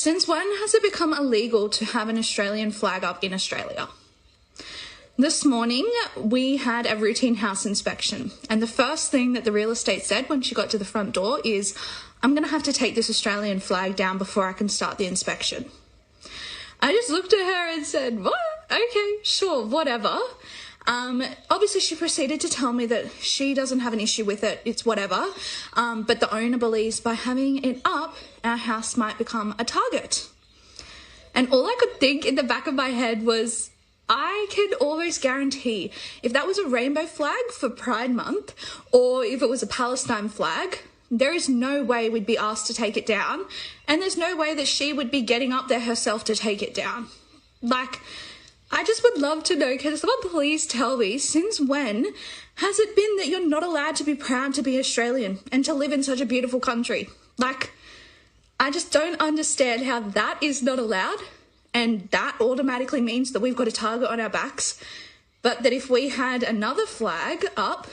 Since when has it become illegal to have an Australian flag up in Australia? This morning, we had a routine house inspection, and the first thing that the real estate said when she got to the front door is, "I'm going to have to take this Australian flag down before I can start the inspection." I just looked at her and said, "What? Okay, sure, whatever." Obviously, she proceeded to tell me that she doesn't have an issue with it, it's whatever, but the owner believes by having it up, our house might become a target. And all I could think in the back of my head was, I can almost guarantee if that was a rainbow flag for Pride Month, or if it was a Palestine flag, there is no way we'd be asked to take it down, and there's no way that she would be getting up there herself to take it down. I just would love to know, can someone please tell me, since when has it been that you're not allowed to be proud to be Australian and to live in such a beautiful country? I just don't understand how that is not allowed, and that automatically means that we've got a target on our backs, but that if we had another flag up,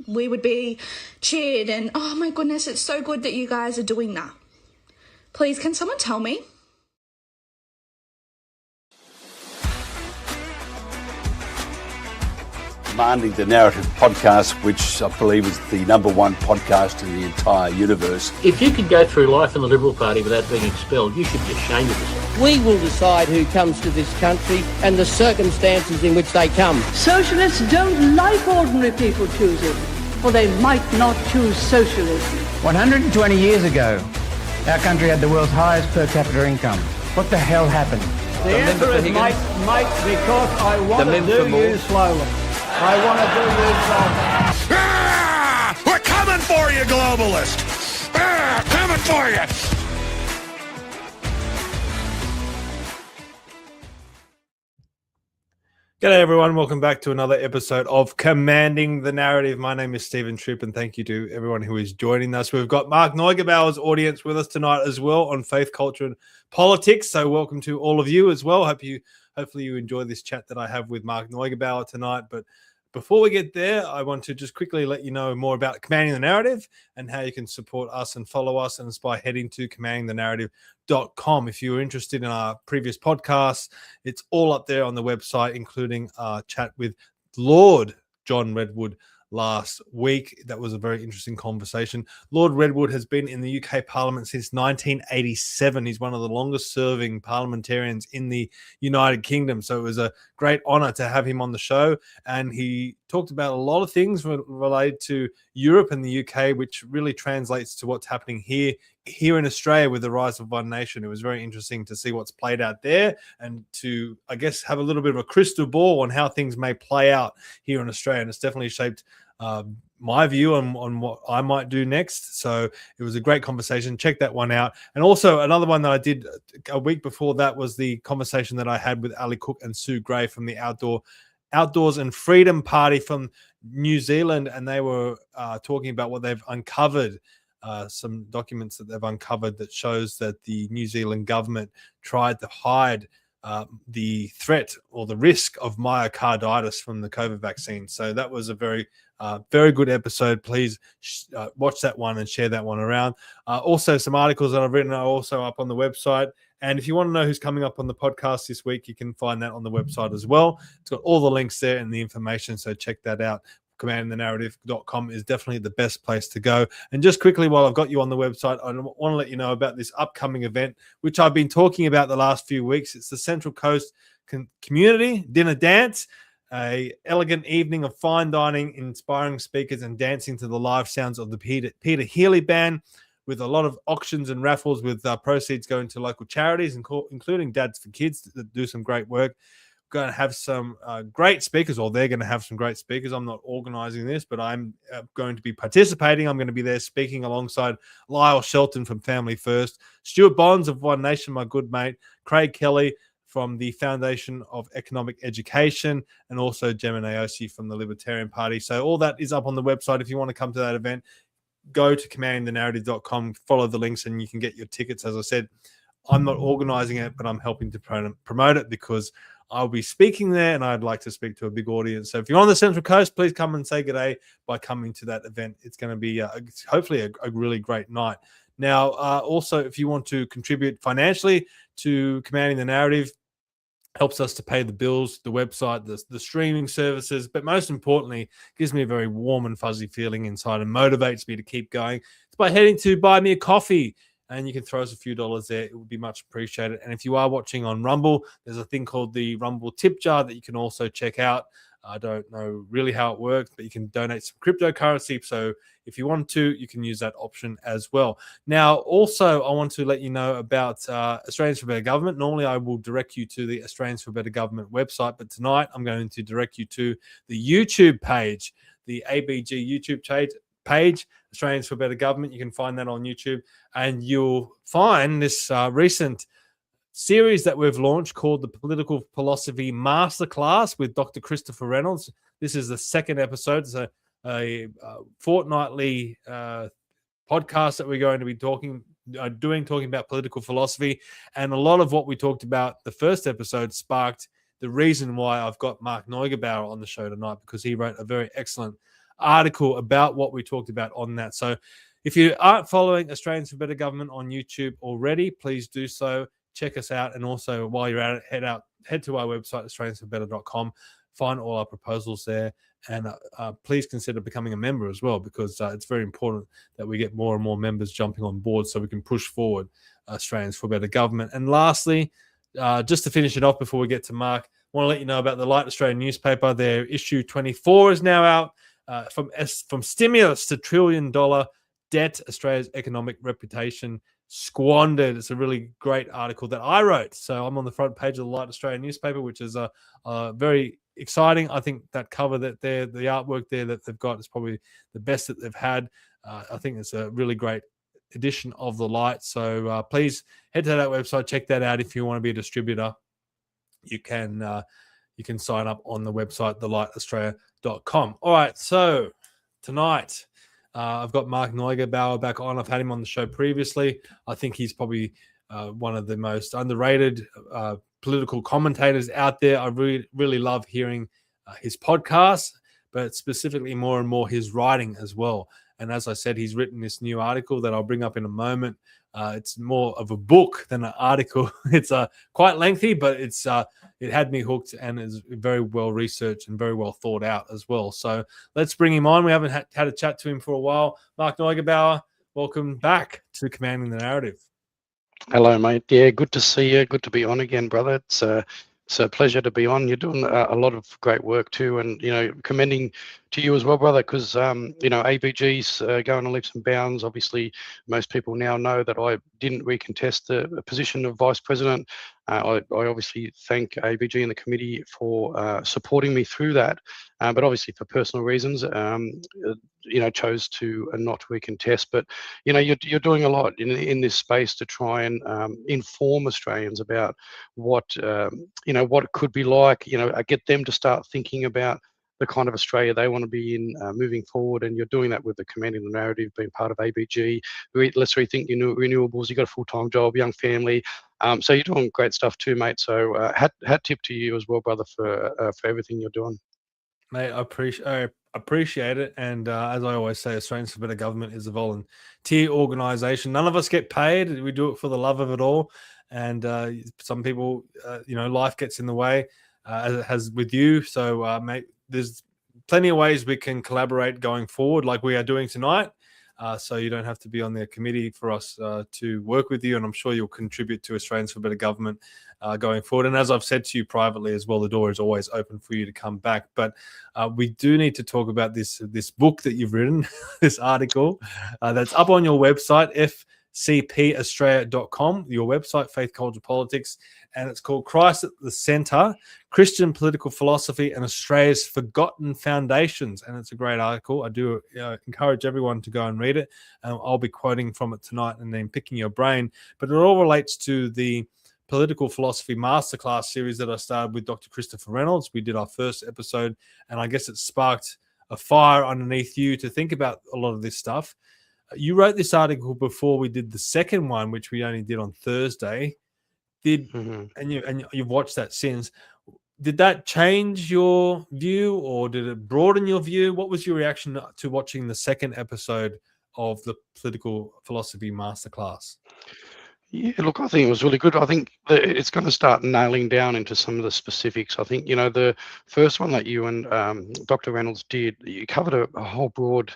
we would be cheered and, oh my goodness, it's so good that you guys are doing that. Please, can someone tell me? Commanding the Narrative podcast, which I believe is the #1 podcast in the entire universe. If you could go through life in the Liberal Party without being expelled, you should be ashamed of yourself. We will decide who comes to this country and the circumstances in which they come. Socialists don't like ordinary people choosing, or they might not choose socialism. 120 years ago, our country had the world's highest per capita income. What the hell happened? The answer is mate, because I want to do you slowly. I want to do you slowly. Ah! We're coming for you, globalist! Ah! Coming for you! G'day everyone, welcome back to another episode of Commanding the Narrative. My name is Stephen Tripp, and thank you to everyone who is joining us. We've got Mark Neugebauer's audience with us tonight as well on faith, culture and politics, so welcome to all of you as well. Hopefully you enjoy this chat that I have with Mark Neugebauer tonight. But before we get there, I want to just quickly let you know more about Commanding the Narrative and how you can support us and follow us, and it's by heading to commandingthenarrative.com. If you're interested in our previous podcasts, it's all up there on the website, including our chat with Lord John Redwood last week. That was a very interesting conversation. Lord Redwood has been in the UK Parliament since 1987. He's one of the longest serving parliamentarians in the United Kingdom. So it was a great honor to have him on the show. And he talked about a lot of things related to Europe and the UK, which really translates to what's happening here in Australia with the rise of One Nation. It was very interesting to see what's played out there and to, I guess, have a little bit of a crystal ball on how things may play out here in Australia. And it's definitely shaped my view on what I might do next. So it was a great conversation. Check that one out. And also another one that I did a week before that was the conversation that I had with Ali Cook and Sue Gray from the Outdoors and Freedom Party from New Zealand. And they were talking about what they've uncovered, some documents that they've uncovered that shows that the New Zealand government tried to hide the threat or the risk of myocarditis from the COVID vaccine. So that was a very good episode. Please watch that one and share that one around. Also, some articles that I've written are also up on the website. And if you want to know who's coming up on the podcast this week, you can find that on the website as well. It's got all the links there and the information, so check that out. commandingthenarrative.com is definitely the best place to go. And just quickly, while I've got you on the website, I want to let you know about this upcoming event, which I've been talking about the last few weeks. It's the Central Coast Community Dinner Dance, a elegant evening of fine dining, inspiring speakers, and dancing to the live sounds of the Peter Healy Band, with a lot of auctions and raffles, with proceeds going to local charities, including Dads for Kids that do some great work. Going to have some great speakers, or they're going to have some great speakers. I'm not organizing this, but I'm going to be participating. I'm going to be there speaking alongside Lyle Shelton from Family First, Stuart Bonds of One Nation, my good mate, Craig Kelly from the Foundation of Economic Education, and also Gemma Naosi from the Libertarian Party. So all that is up on the website. If you want to come to that event, go to commandingthenarrative.com, follow the links, and you can get your tickets. As I said, I'm not organizing it, but I'm helping to promote it because I'll be speaking there and I'd like to speak to a big audience. So if you're on the Central Coast, please come and say good day by coming to that event. It's going to be hopefully a really great night. Now, also, if you want to contribute financially to Commanding the Narrative, helps us to pay the bills, the website, the streaming services, but most importantly, gives me a very warm and fuzzy feeling inside and motivates me to keep going. It's by heading to Buy Me a Coffee, and you can throw us a few dollars there. It would be much appreciated. And if you are watching on Rumble, there's a thing called the Rumble tip jar that you can also check out. I don't know really how it works, but you can donate some cryptocurrency. So if you want to, you can use that option as well. Now, also, I want to let you know about Australians for Better Government. Normally, I will direct you to the Australians for Better Government website, but tonight I'm going to direct you to the YouTube page, the ABG YouTube page, Australians for Better Government. You can find that on YouTube, and you'll find this recent series that we've launched called the Political Philosophy Masterclass with Dr. Christopher Reynolds. This is the second episode. It's a fortnightly podcast that we're going to be talking about political philosophy. And a lot of what we talked about the first episode sparked the reason why I've got Mark Neugebauer on the show tonight, because he wrote a very excellent article about what we talked about on that. So if you aren't following Australians for Better Government on YouTube already, please do so. Check us out. And also, while you're at it, head to our website, australiansforbetter.com. Find all our proposals there. And please consider becoming a member as well, because it's very important that we get more and more members jumping on board so we can push forward Australians for Better Government. And lastly, just to finish it off before we get to Mark, I want to let you know about the Light Australian newspaper. Their issue 24 is now out. From stimulus to $1 trillion debt, Australia's economic reputation squandered. It's a really great article that I wrote. So I'm on the front page of the Light Australian newspaper, which is very exciting. I think that cover that the artwork there that they've got is probably the best that they've had. I think it's a really great edition of the Light. So please head to that website, check that out. If you want to be a distributor, you can sign up on the website, thelightaustralia.com. All right, so tonight I've got Mark Neugebauer back on. I've had him on the show previously. I think he's probably one of the most underrated political commentators out there. I really love hearing his podcast, but specifically more and more his writing as well. And as I said, he's written this new article that I'll bring up in a moment. It's more of a book than an article. It's quite lengthy, but it had me hooked and is very well researched and very well thought out as well. So let's bring him on. We haven't had a chat to him for a while. Mark Neugebauer, welcome back to Commanding the Narrative. Hello, mate. Yeah, good to see you. Good to be on again, brother. It's a pleasure to be on. You're doing a lot of great work too, and commending to you as well, brother, because ABG's going on leaps and bounds. Obviously, most people now know that I didn't recontest the position of vice president. I obviously thank ABG and the committee for supporting me through that, but obviously for personal reasons, chose to not recontest. But you're doing a lot in this space to try and inform Australians about what what it could be like. Get them to start thinking about the kind of Australia they want to be in moving forward. And you're doing that with the Commanding the Narrative, being part of ABG. Let's rethink your renewables. You've got a full-time job, young family. So you're doing great stuff too, mate. So hat tip to you as well, brother, for everything you're doing. Mate, I appreciate it. And as I always say, Australians for Better Government is a volunteer organisation. None of us get paid. We do it for the love of it all. And some people, life gets in the way, as it has with you. So, mate, there's plenty of ways we can collaborate going forward, like we are doing tonight. So you don't have to be on the committee for us to work with you. And I'm sure you'll contribute to Australians for Better Government going forward. And as I've said to you privately as well, the door is always open for you to come back. But we do need to talk about this book that you've written, this article that's up on your website, fcpaustralia.com, your website, Faith, Culture, Politics. And it's called Christ at the Centre, Christian Political Philosophy and Australia's Forgotten Foundations. And it's a great article. I do encourage everyone to go and read it. I'll be quoting from it tonight and then picking your brain. But it all relates to the Political Philosophy Masterclass series that I started with Dr. Christopher Reynolds. We did our first episode, and I guess it sparked a fire underneath you to think about a lot of this stuff. You wrote this article before we did the second one, which we only did on Thursday. And you've watched that since. Did that change your view, or did it broaden your view? What was your reaction to watching the second episode of the political philosophy masterclass? Yeah, look, I think it was really good. I think that it's going to start nailing down into some of the specifics. I think, the first one that you and Dr. Reynolds did, you covered a whole broad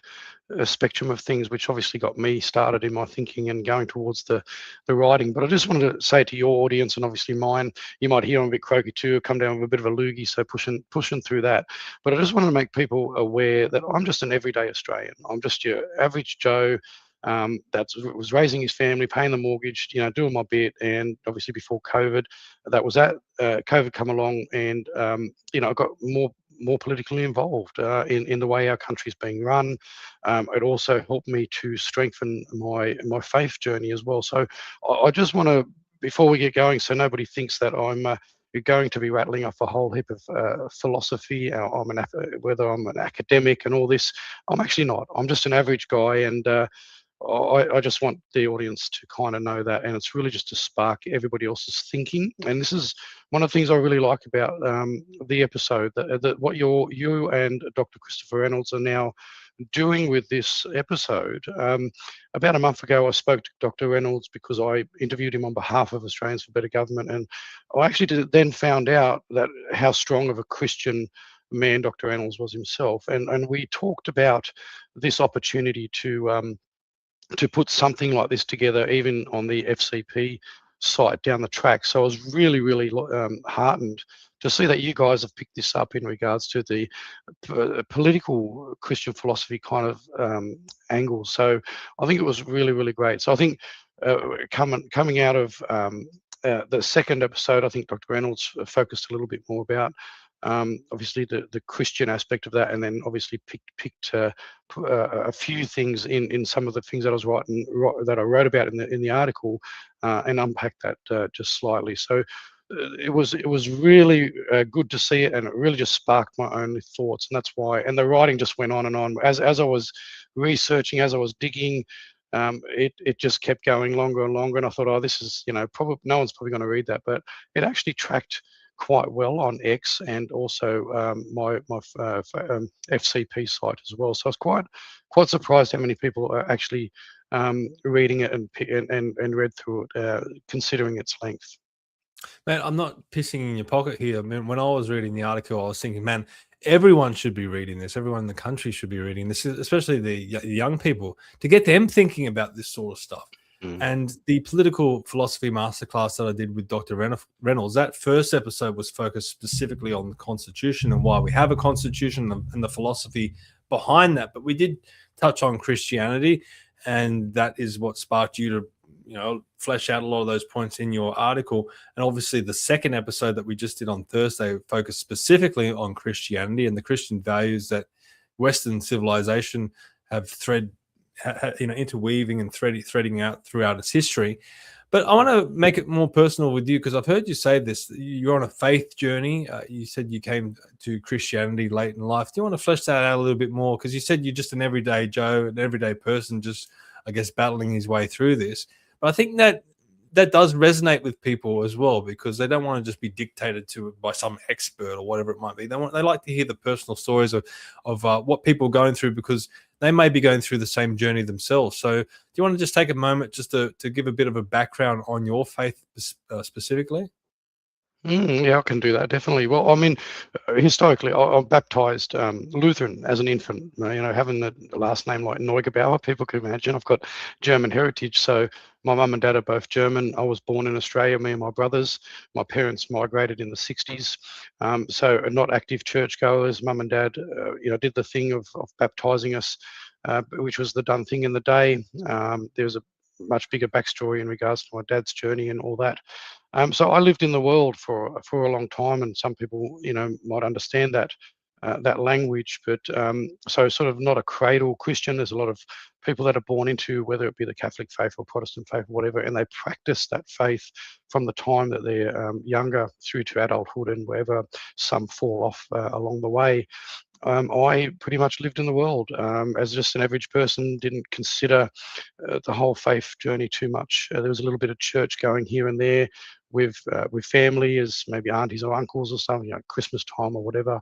spectrum of things, which obviously got me started in my thinking and going towards the writing. But I just wanted to say to your audience, and obviously mine, you might hear I'm a bit croaky too, come down with a bit of a loogie, so pushing through that. But I just want to make people aware that I'm just an everyday Australian. I'm just your average Joe that was raising his family, paying the mortgage, doing my bit. And obviously before COVID, that was that. COVID come along, and I got more politically involved in the way our country's being run. It also helped me to strengthen my faith journey as well. So I just want to, before we get going, so nobody thinks that I'm going to be rattling off a whole heap of philosophy. Whether I'm an academic and all this, I'm actually not. I'm just an average guy, and I just want the audience to kind of know that, and it's really just to spark everybody else's thinking. And this is one of the things I really like about the episode, that what you and Dr. Christopher Reynolds are now doing with this episode. About a month ago, I spoke to Dr. Reynolds because I interviewed him on behalf of Australians for Better Government, and I actually then found out that how strong of a Christian man Dr. Reynolds was himself, and we talked about this opportunity to put something like this together, even on the FCP site down the track. So I was really, really heartened to see that you guys have picked this up in regards to the political Christian philosophy kind of angle. So I think it was really, really great. So I think coming out of the second episode, I think Dr. Reynolds focused a little bit more about obviously the Christian aspect of that, and then obviously picked a few things in some of the things that I was that I wrote about in the article, and unpacked that just slightly. So it was really good to see it, and it really just sparked my own thoughts, and that's why. And the writing just went on and on as I was researching, as I was digging. It just kept going longer and longer, and I thought, oh, this is probably no one's probably going to read that, but it actually tracked quite well on X, and also my FCP site as well. So I was quite surprised how many people are actually reading it and read through it, considering its length. Man, I'm not pissing in your pocket here. I mean, when I was reading the article, I was thinking, man, everyone should be reading this. Everyone in the country should be reading this, especially the young people, to get them thinking about this sort of stuff. And the political philosophy masterclass that I did with Dr. Reynolds, that first episode was focused specifically on the Constitution and why we have a Constitution and the philosophy behind that. But we did touch on Christianity, and that is what sparked you to, flesh out a lot of those points in your article. And obviously the second episode that we just did on Thursday focused specifically on Christianity and the Christian values that Western civilization have interweaving and threading out throughout its history. But I want to make it more personal with you, because I've heard you say this. You're on a faith journey. You said you came to Christianity late in life. Do you want to flesh that out a little bit more? Because you said you're just an everyday Joe, an everyday person, just, I guess, battling his way through this. But I think that does resonate with people as well, because they don't want to just be dictated to by some expert or whatever it might be. They like to hear the personal stories of what people are going through, because they may be going through the same journey themselves. So do you want to just take a moment just to give a bit of a background on your faith specifically? Yeah, I can do that, definitely. Well, I mean, historically, I'm baptized Lutheran as an infant. Having the last name like Neugebauer, people can imagine. I've got German heritage, so my mum and dad are both German. I was born in Australia, me and my brothers. My parents migrated in the 60s, so not active churchgoers. Mum and dad, did the thing of baptizing us, which was the done thing in the day. There's a much bigger backstory in regards to my dad's journey and all that. So I lived in the world for a long time, and some people, might understand that language, but so sort of not a cradle Christian. There's a lot of people that are born into, whether it be the Catholic faith or Protestant faith or whatever, and they practice that faith from the time that they're younger through to adulthood, and wherever some fall off along the way. I pretty much lived in the world as just an average person, didn't consider the whole faith journey too much. There was a little bit of church going here and there with family, as maybe aunties or uncles or something, Christmas time or whatever.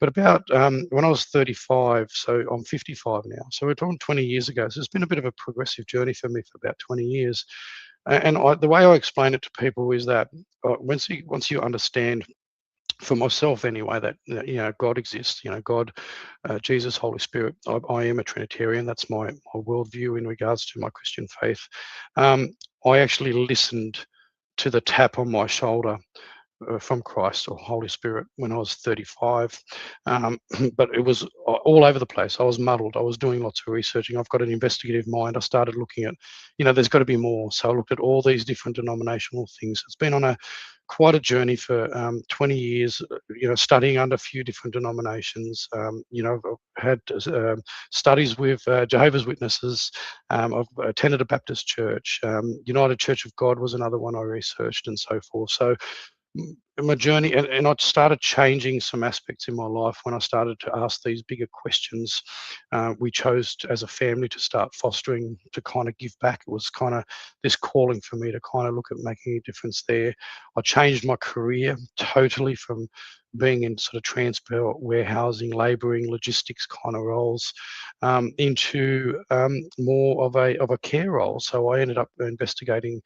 But about when I was 35, so I'm 55 now. So we're talking 20 years ago. So it's been a bit of a progressive journey for me for about 20 years. And the way I explain it to people is that once you understand, for myself anyway, that God exists, God, Jesus, Holy Spirit. I am a Trinitarian. That's my worldview in regards to my Christian faith. I actually listened to the tap on my shoulder from Christ or Holy Spirit when I was 35. But it was all over the place. I was muddled. I was doing lots of researching. I've got an investigative mind. I started looking at, there's got to be more. So I looked at all these different denominational things. It's been on quite a journey for 20 years, studying under a few different denominations. I've had studies with Jehovah's Witnesses. I've attended a Baptist church. United Church of God was another one I researched, and so forth. So my journey, and I started changing some aspects in my life when I started to ask these bigger questions. We chose as a family to start fostering, to kind of give back. It was kind of this calling for me to kind of look at making a difference there. I changed my career totally from being in sort of transport, warehousing, labouring, logistics kind of roles into more of a care role. So I ended up investigating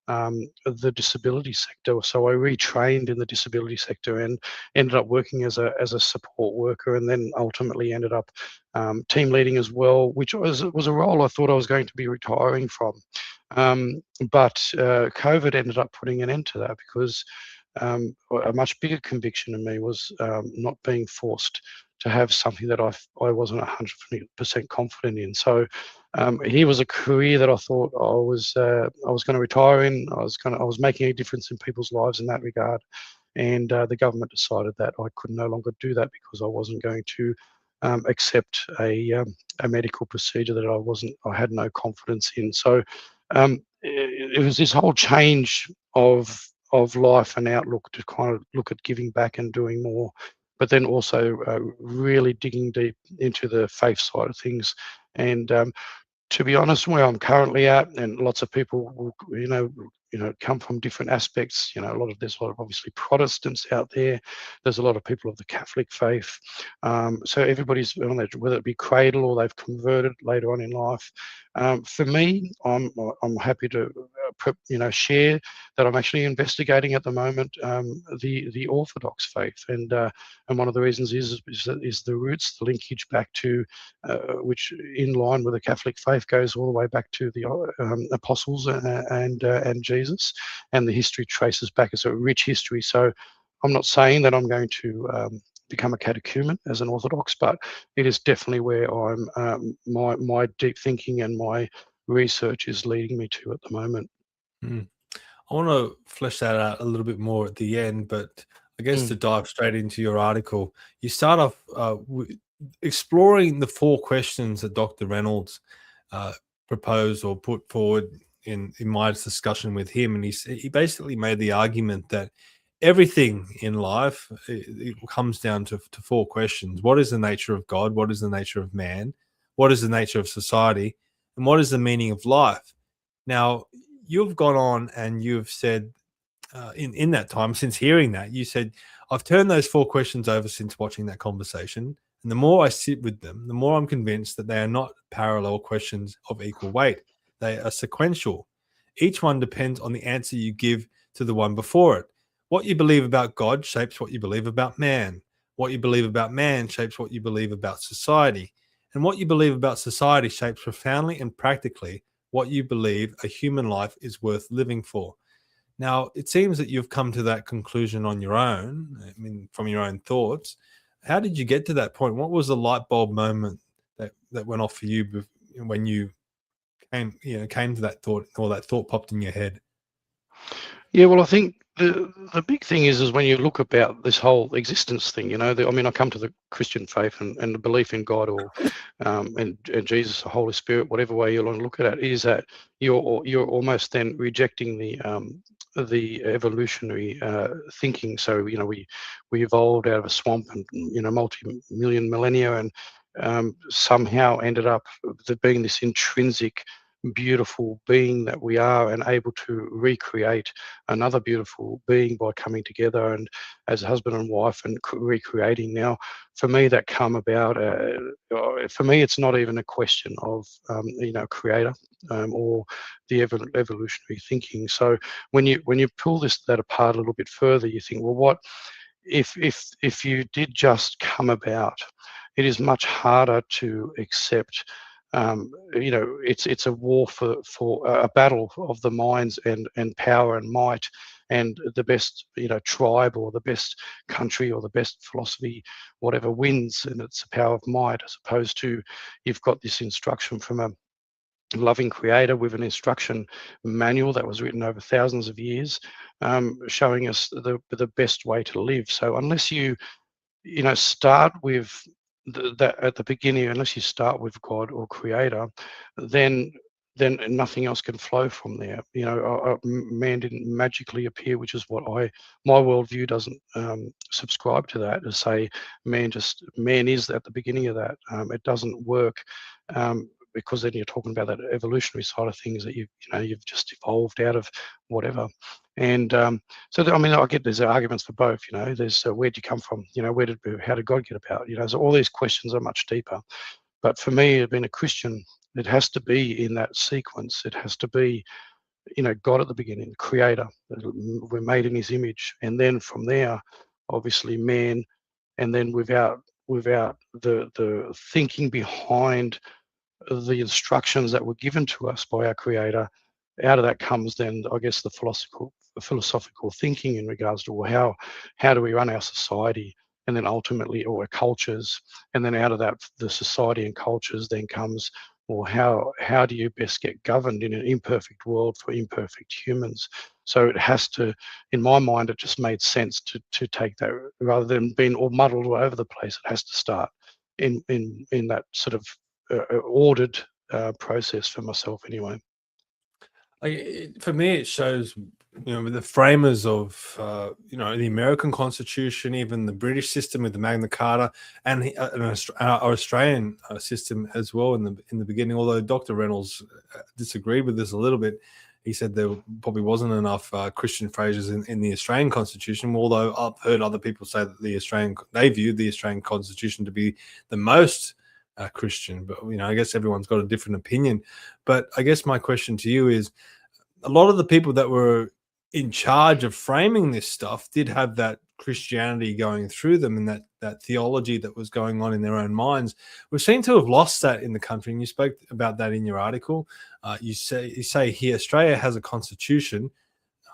the disability sector. So I retrained in the disability sector and ended up working as a support worker, and then ultimately ended up team leading as well, which was a role I thought I was going to be retiring from. But COVID ended up putting an end to that, because a much bigger conviction in me was not being forced to have something that I wasn't 100% confident in. So here was a career that I thought I was going to retire in. I was making a difference in people's lives in that regard, and the government decided that I could no longer do that because I wasn't going to accept a medical procedure that I had no confidence in. So it was this whole change of life and outlook to kind of look at giving back and doing more, but then also really digging deep into the faith side of things. And to be honest, where I'm currently at, and lots of people will, come from different aspects. There's a lot of obviously Protestants out there. There's a lot of people of the Catholic faith. So everybody's, whether it be cradle or they've converted later on in life. For me, I'm happy to share that I'm actually investigating at the moment the Orthodox faith, and one of the reasons is the roots, the linkage back to which, in line with the Catholic faith, goes all the way back to the apostles and Jesus, and the history traces back. It's a rich history. So I'm not saying that I'm going to become a catechumen as an Orthodox, but it is definitely where I'm my deep thinking and my research is leading me to at the moment. I want to flesh that out a little bit more at the end, but I guess to dive straight into your article, you start off exploring the 4 questions that Dr. Reynolds proposed or put forward in my discussion with him. And he basically made the argument that everything in life, it comes down to 4 questions. What is the nature of God? What is the nature of man? What is the nature of society? And what is the meaning of life? Now, you've gone on and you've said in that time, since hearing that, you said, I've turned those 4 questions over since watching that conversation. And the more I sit with them, the more I'm convinced that they are not parallel questions of equal weight. They are sequential. Each one depends on the answer you give to the one before it. What you believe about God shapes what you believe about man. What you believe about man shapes what you believe about society. And what you believe about society shapes profoundly and practically what you believe a human life is worth living for. Now, it seems that you've come to that conclusion on your own, from your own thoughts. How did you get to that point? What was the light bulb moment that went off for you when you came to that thought, or that thought popped in your head? Yeah, well, I think the big thing is when you look about this whole existence thing, I come to the Christian faith and the belief in God, or and Jesus, the Holy Spirit, whatever way you want to look at it, is that you're almost then rejecting the evolutionary thinking. So we evolved out of a swamp and multi-million millennia, and somehow ended up being this intrinsic beautiful being that we are, and able to recreate another beautiful being by coming together and as husband and wife and recreating. Now, for me, that come about. For me, it's not even a question of creator or the evolutionary thinking. So when you pull that apart a little bit further, you think, well, what if you did just come about? It is much harder to accept. It's a war for a battle of the minds and power and might, and the best tribe or the best country or the best philosophy, whatever, wins, and it's the power of might, as opposed to you've got this instruction from a loving creator with an instruction manual that was written over thousands of years, showing us the best way to live. So unless you start with that at the beginning, unless you start with God or creator, then nothing else can flow from there. Man didn't magically appear, which is what my worldview doesn't subscribe to that, to say man is at the beginning of that. It doesn't work, because then you're talking about that evolutionary side of things, that you've just evolved out of whatever. And I get there's arguments for both. There's where'd you come from? How did God get about? So all these questions are much deeper. But for me, being a Christian, it has to be in that sequence. It has to be, God at the beginning, creator. We're made in his image. And then from there, obviously man, and then without the thinking behind the instructions that were given to us by our creator, out of that comes then, I guess, the philosophical thinking in regards to, well, how do we run our society, and then ultimately, or our cultures, and then out of that, the society and cultures then comes, well, how do you best get governed in an imperfect world for imperfect humans? So it has to, in my mind, it just made sense to take that, rather than being all muddled all over the place. It has to start in that sort of ordered process for myself, anyway. For me, it shows, with the framers of, the American Constitution, even the British system with the Magna Carta, and our Australian system as well in the beginning. Although Dr. Reynolds disagreed with this a little bit, he said there probably wasn't enough Christian phrases in the Australian Constitution. Although I've heard other people say that they viewed the Australian Constitution to be the most Christian, but I guess everyone's got a different opinion. But I guess my question to you is, a lot of the people that were in charge of framing this stuff did have that Christianity going through them, and that theology that was going on in their own minds. We seem to have lost that in the country, and you spoke about that in your article. You say here, Australia has a constitution.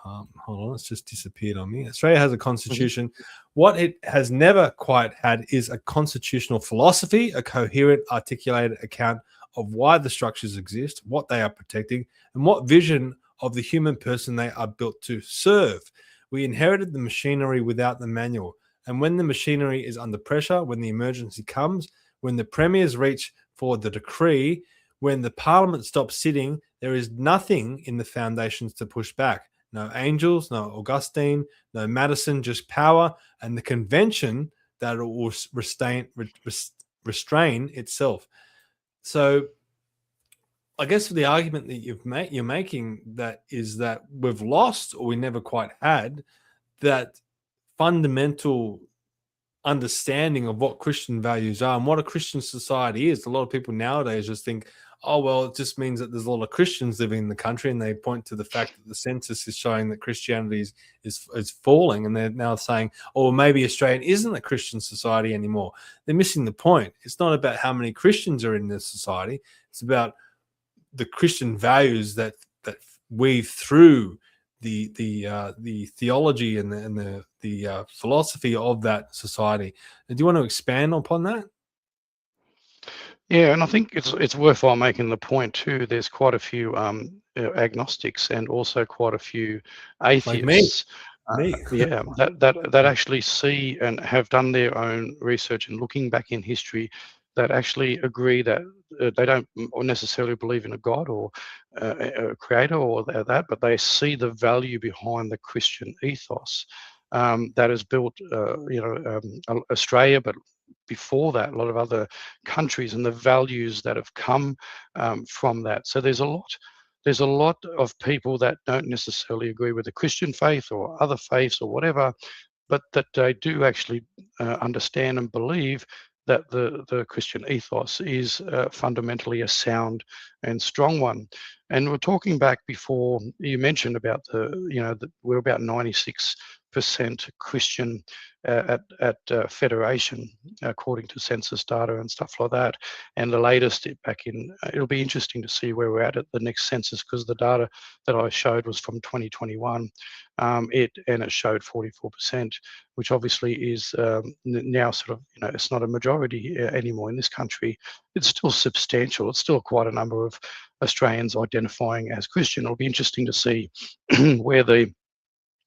Hold on, it's just disappeared on me. Australia has a constitution. What it has never quite had is a constitutional philosophy, a coherent, articulated account of why the structures exist, what they are protecting, and what vision of the human person they are built to serve. We inherited the machinery without the manual. And when the machinery is under pressure, when the emergency comes, when the premiers reach for the decree, when the parliament stops sitting, there is nothing in the foundations to push back. No angels, no Augustine, no Madison, just power and the convention that it will restrain itself. So I guess the argument that you're making that is that we've lost, or we never quite had, that fundamental understanding of what Christian values are and what a Christian society is. A lot of people nowadays just think, oh, well, it just means that there's a lot of Christians living in the country, and they point to the fact that the census is showing that Christianity is falling, and they're now saying, oh, well, maybe Australia isn't a Christian society anymore. They're missing the point. It's not about how many Christians are in this society. It's about the Christian values that weave through the theology and the philosophy of that society. Do you want to expand upon that? Yeah, and I think it's worthwhile making the point too. There's quite a few agnostics and also quite a few atheists. Like me. Yeah, that actually see and have done their own research and looking back in history, that actually agree that they don't necessarily believe in a God or a creator or that, but they see the value behind the Christian ethos that has built, Australia, but before that, a lot of other countries, and the values that have come from that. So there's a lot of people that don't necessarily agree with the Christian faith or other faiths or whatever, but that they do actually understand and believe that the Christian ethos is fundamentally a sound and strong one. And we're talking back before, you mentioned about we're about 96% Christian at Federation, according to census data and stuff like that. And the latest it'll be interesting to see where we're at the next census, because the data that I showed was from 2021. It showed 44%, which obviously is now sort of, it's not a majority anymore in this country. It's still substantial. It's still quite a number of Australians identifying as Christian. It'll be interesting to see where the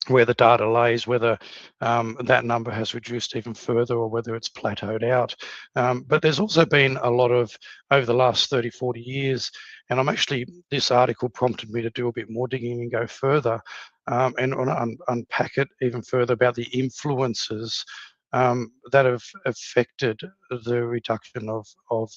data lays, whether that number has reduced even further or whether it's plateaued out. But there's also been a lot of, over the last 30, 40 years, and this article prompted me to do a bit more digging and go further and unpack it even further about the influences that have affected the reduction of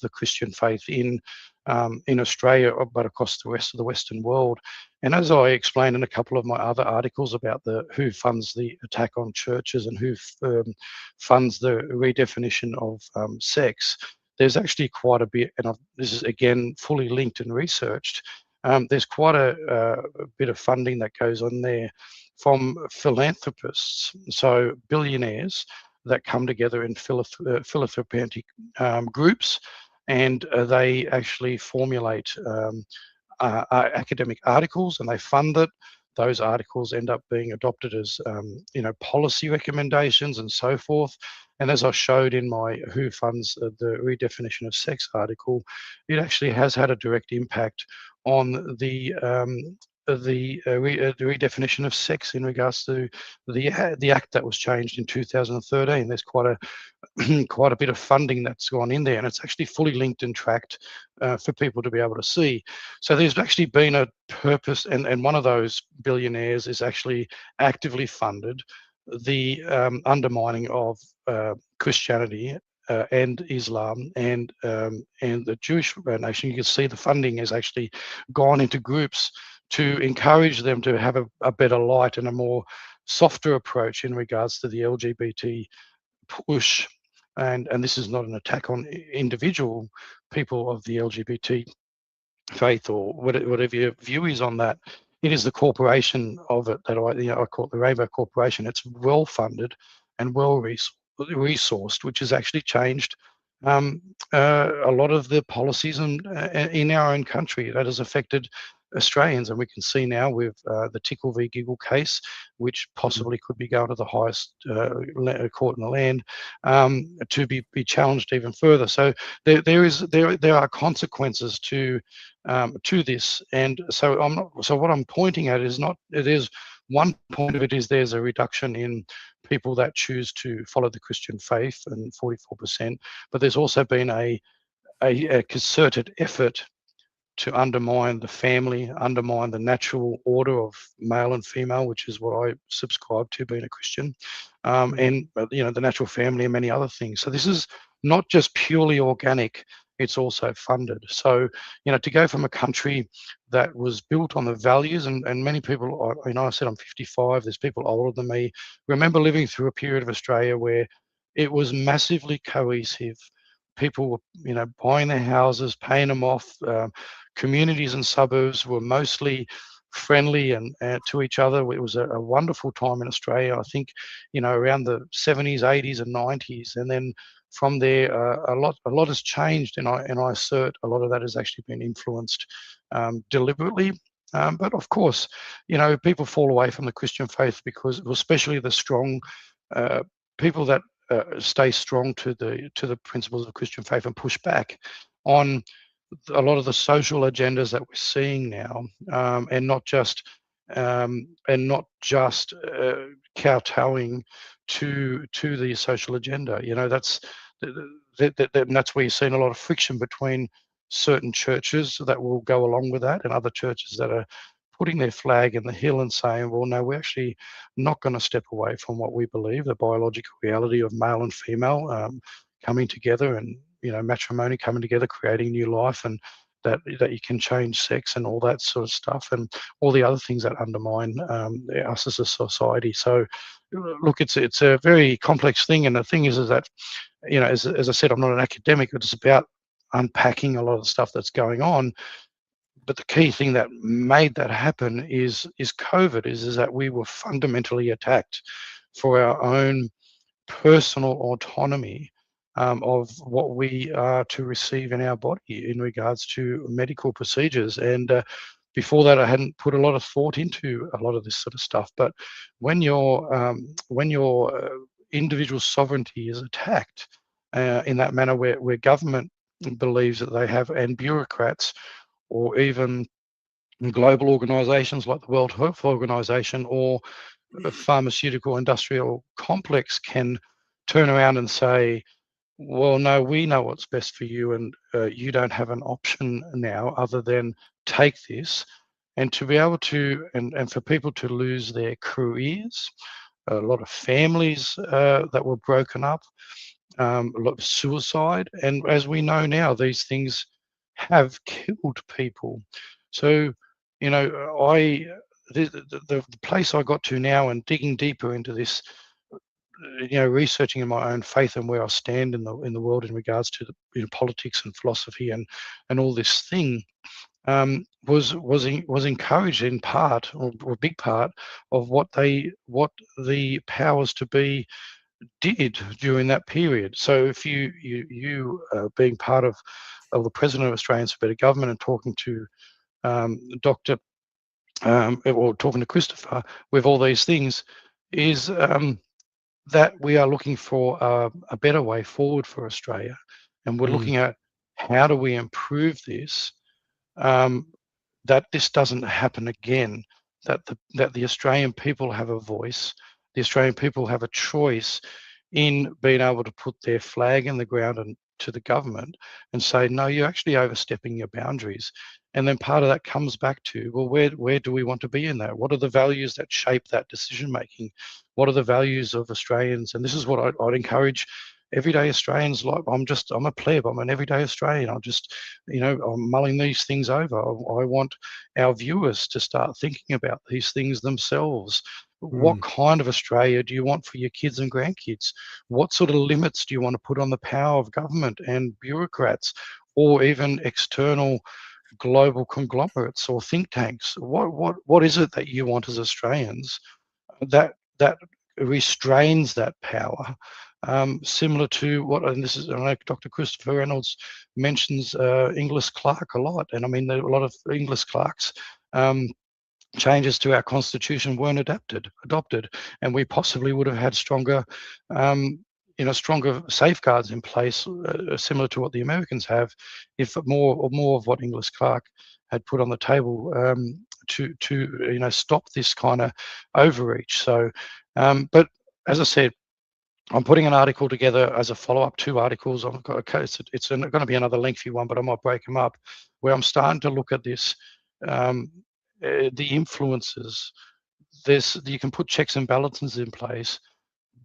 the Christian faith in Australia, but across the rest of the Western world. And as I explained in a couple of my other articles about who funds the attack on churches and who funds the redefinition of sex, there's actually quite a bit, and this is again fully linked and researched. There's quite a bit of funding that goes on there from philanthropists, so billionaires that come together in philanthropic groups, and they actually formulate academic articles, and they fund it. Those articles end up being adopted as policy recommendations and so forth. And as I showed in my Who Funds the Redefinition of Sex article, it actually has had a direct impact on the redefinition of sex in regards to the act that was changed in 2013. There's quite a bit of funding that's gone in there, and it's actually fully linked and tracked for people to be able to see. So there's actually been a purpose, and one of those billionaires is actually actively funded the undermining of Christianity and Islam and the Jewish nation. You can see the funding has actually gone into groups to encourage them to have a better light and a more softer approach in regards to the LGBT push. And this is not an attack on individual people of the LGBT faith or whatever your view is on that. It is the corporation of it that I call it the Rainbow Corporation. It's well funded and well resourced, which has actually changed a lot of the policies in our own country that has affected Australians. And we can see now with the Tickle v Giggle case, which possibly could be going to the highest court in the land, to be challenged even further. So there are consequences to this. And so what I'm pointing at is not, it is one point of it is there's a reduction in people that choose to follow the Christian faith, and 44%, but there's also been a concerted effort to undermine the family, undermine the natural order of male and female, which is what I subscribe to, being a Christian, and the natural family and many other things. So this is not just purely organic, it's also funded. So, to go from a country that was built on the values, and many people, I said I'm 55, there's people older than me, remember living through a period of Australia where it was massively cohesive. People were, buying their houses, paying them off. Communities and suburbs were mostly friendly and to each other. It was a wonderful time in Australia. I think, around the 70s, 80s, and 90s, and then from there, a lot has changed, and I assert a lot of that has actually been influenced deliberately. But of course, people fall away from the Christian faith because, especially the strong people that stay strong to the principles of Christian faith and push back on a lot of the social agendas that we're seeing now, and not just kowtowing to the social agenda. That's where you're seeing a lot of friction between certain churches that will go along with that, and other churches that are putting their flag in the hill and saying, well, no, we're actually not going to step away from what we believe, the biological reality of male and female, coming together, and matrimony coming together, creating new life, and that you can change sex and all that sort of stuff, and all the other things that undermine us as a society. So look, it's a very complex thing, and the thing is that as I said, I'm not an academic, but it's about unpacking a lot of the stuff that's going on. But the key thing that made that happen is COVID, is that we were fundamentally attacked for our own personal autonomy of what we are to receive in our body in regards to medical procedures. And before that, I hadn't put a lot of thought into a lot of this sort of stuff. But when your individual sovereignty is attacked in that manner, where government believes that they have, and bureaucrats, or even global organizations like the World Health Organization or a pharmaceutical industrial complex can turn around and say, well, no, we know what's best for you, and you don't have an option now other than take this. And to be able to, and for people to lose their careers, a lot of families that were broken up, a lot of suicide. And as we know now, these things have killed people. So, the place I got to now, and digging deeper into this, researching in my own faith and where I stand in the world in regards to the politics and philosophy and all this thing, was encouraged in part, or a big part, of what the powers to be did during that period. So if you being part of the President of Australians for Better Government, and talking to Dr. Or talking to Christopher with all these things, is that we are looking for a better way forward for Australia, and we're looking at how do we improve this, that this doesn't happen again, that the Australian people have a voice, the Australian people have a choice in being able to put their flag in the ground and to the government and say, no, you're actually overstepping your boundaries. And then part of that comes back to, well, where do we want to be in that? What are the values that shape that decision making? What are the values of Australians? And this is what I'd encourage everyday Australians. Like, I'm a pleb, I'm an everyday Australian. I'm mulling these things over. I want our viewers to start thinking about these things themselves. What kind of Australia do you want for your kids and grandkids? What sort of limits do you want to put on the power of government and bureaucrats, or even external global conglomerates or think tanks? What is it that you want as Australians that restrains that power? Similar to what, and this is, I know Dr. Christopher Reynolds mentions Inglis Clark a lot, and I mean, there are a lot of Inglis Clark's changes to our constitution weren't adopted, and we possibly would have had stronger safeguards in place, similar to what the Americans have, if more of what Inglis Clark had put on the table to stop this kind of overreach. So, but as I said, I'm putting an article together as a follow-up, 2 articles. I've got it's going to be another lengthy one, but I might break them up, where I'm starting to look at this. The influences. You can put checks and balances in place,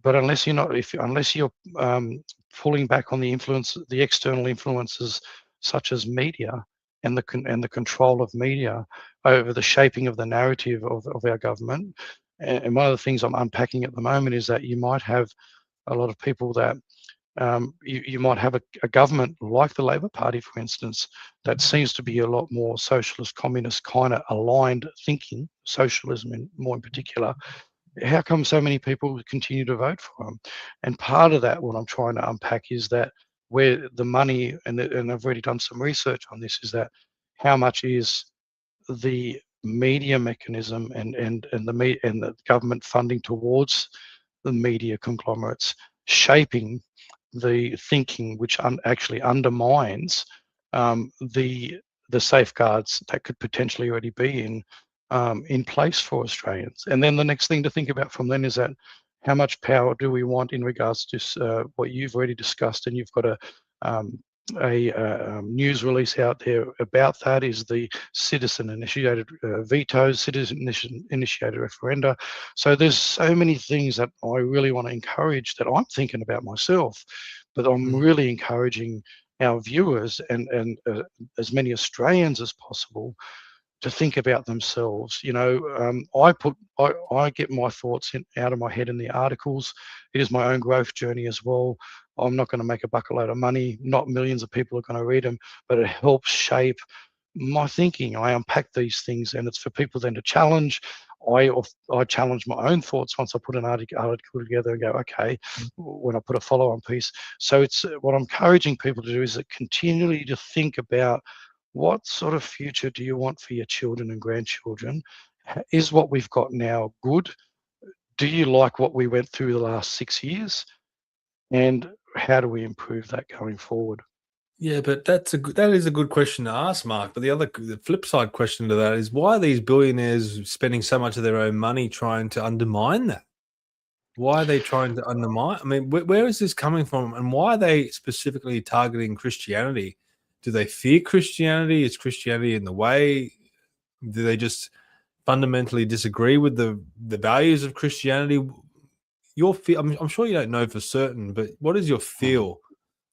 but unless you're pulling back on the external influences, such as media and the control of media over the shaping of the narrative of our government. And one of the things I'm unpacking at the moment is that you might have a lot of people that you might have a government like the Labor Party, for instance, that seems to be a lot more socialist, communist kind of aligned thinking, socialism more in particular. How come so many people continue to vote for them? And part of that, what I'm trying to unpack, is that where the money, and I've already done some research on this, is that how much is the media mechanism and the government funding towards the media conglomerates shaping the thinking, which actually undermines the safeguards that could potentially already be in place for Australians. And then the next thing to think about from then is that how much power do we want in regards to what you've already discussed, and you've got a news release out there about that, is the citizen-initiated vetoes, citizen-initiated referenda. So there's so many things that I really want to encourage, that I'm thinking about myself, But I'm really encouraging our viewers and as many Australians as possible to think about themselves. I get my thoughts out of my head in the articles. It is my own growth journey as well. I'm not going to make a bucket load of money. Not millions of people are going to read them, but it helps shape my thinking. I unpack these things, and it's for people then to challenge. I challenge my own thoughts once I put an article together and go, okay, when I put a follow-on piece. So it's what I'm encouraging people to do is that continually to think about what sort of future do you want for your children and grandchildren? Is what we've got now good? Do you like what we went through the last 6 years? And how do we improve that going forward? Yeah, but that is a good question to ask, Mark. But the flip side question to that is, why are these billionaires spending so much of their own money trying to undermine that? Why are they trying to undermine? I mean, where is this coming from, and why are they specifically targeting Christianity? Do they fear Christianity? Is Christianity in the way? Do they just fundamentally disagree with the values of Christianity? I'm sure you don't know for certain, but what is your feel?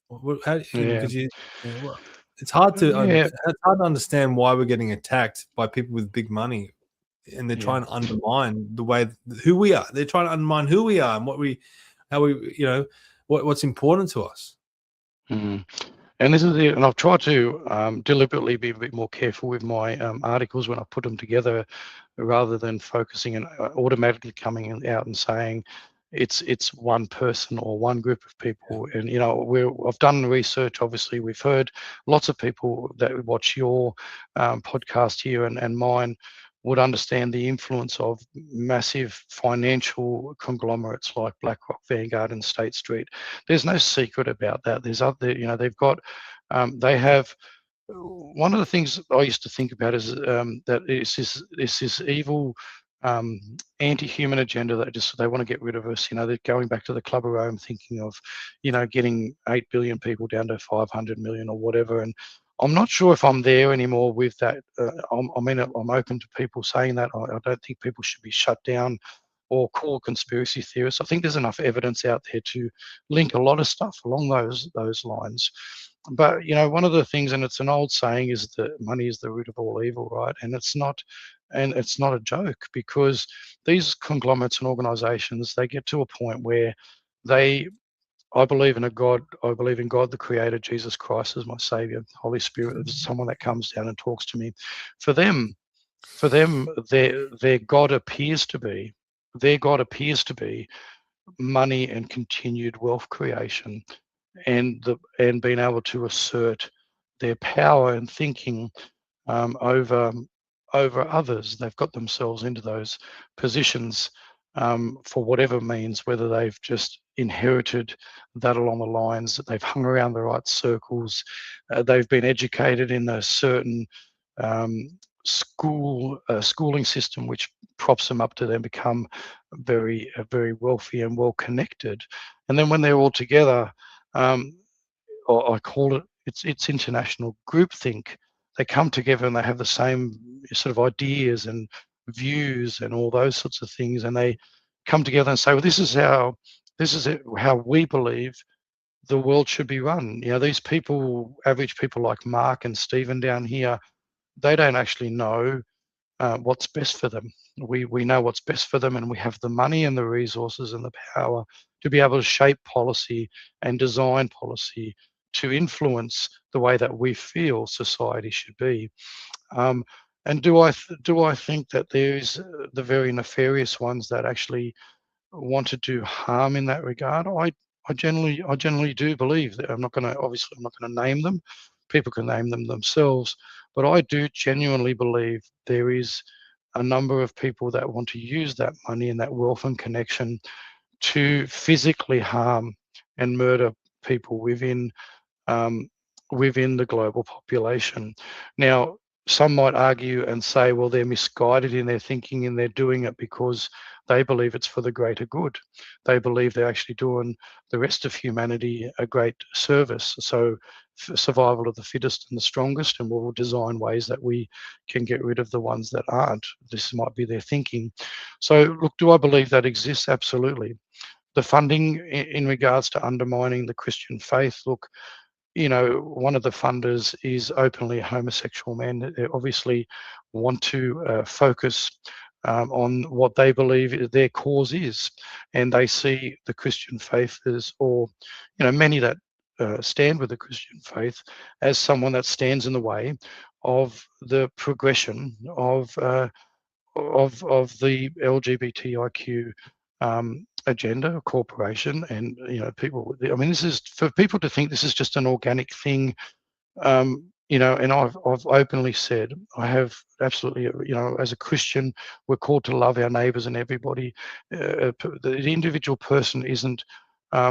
Because it's hard to understand why we're getting attacked by people with big money, and they're trying to undermine who we are. They're trying to undermine who we are and what's important to us. And this is it. And I've tried to deliberately be a bit more careful with my articles when I put them together, rather than focusing and automatically coming out and saying it's one person or one group of people. And I've done research. Obviously, we've heard lots of people that watch your podcast here and mine would understand the influence of massive financial conglomerates like BlackRock, Vanguard, and State Street. There's no secret about that. There's other, they've got, they have. One of the things I used to think about is that it's this evil anti-human agenda that they want to get rid of us. They're going back to the Club of Rome, thinking of, getting 8 billion people down to 500 million or whatever. And I'm not sure if I'm there anymore with that. I'm open to people saying that. I don't think people should be shut down or called conspiracy theorists. I think there's enough evidence out there to link a lot of stuff along those lines. But one of the things, and it's an old saying, is that money is the root of all evil, right? And it's not a joke, because these conglomerates and organizations, they get to a point where I believe in God, the Creator, Jesus Christ as my Savior, Holy Spirit is someone that comes down and talks to me. For them, their God appears to be money and continued wealth creation, and being able to assert their power and thinking over others. They've got themselves into those positions for whatever means, whether they've just inherited that along the lines, that they've hung around the right circles, they've been educated in a certain schooling system which props them up to then become very wealthy and well connected. And then when they're all together, or I call it's international groupthink. They come together and they have the same sort of ideas and views and all those sorts of things, and they come together and say, well, this is how we believe the world should be run. These people, average people like Mark and Stephen down here, they don't actually know what's best for them. We know what's best for them, and we have the money and the resources and the power to be able to shape policy and design policy to influence the way that we feel society should be. And do I think that there's the very nefarious ones that actually want to do harm in that regard? I generally do believe that. I'm not going to name them. People can name them themselves, but I do genuinely believe there is a number of people that want to use that money and that wealth and connection to physically harm and murder people within the global population. Now, some might argue and say, well, they're misguided in their thinking, and they're doing it because they believe it's for the greater good. They believe they're actually doing the rest of humanity a great service. So survival of the fittest and the strongest, and we'll design ways that we can get rid of the ones that aren't. This might be their thinking. So look, do I believe that exists? Absolutely. the funding in regards to undermining the Christian faith. Look, one of the funders is openly homosexual men. They obviously want to focus on what they believe their cause is, and they see the Christian faith as, or many that stand with the Christian faith as someone that stands in the way of the progression of the LGBTIQ agenda, corporation, and people. I mean, this is for people to think this is just an organic thing. And I've openly said, I have absolutely, as a Christian, we're called to love our neighbours and everybody. The individual person isn't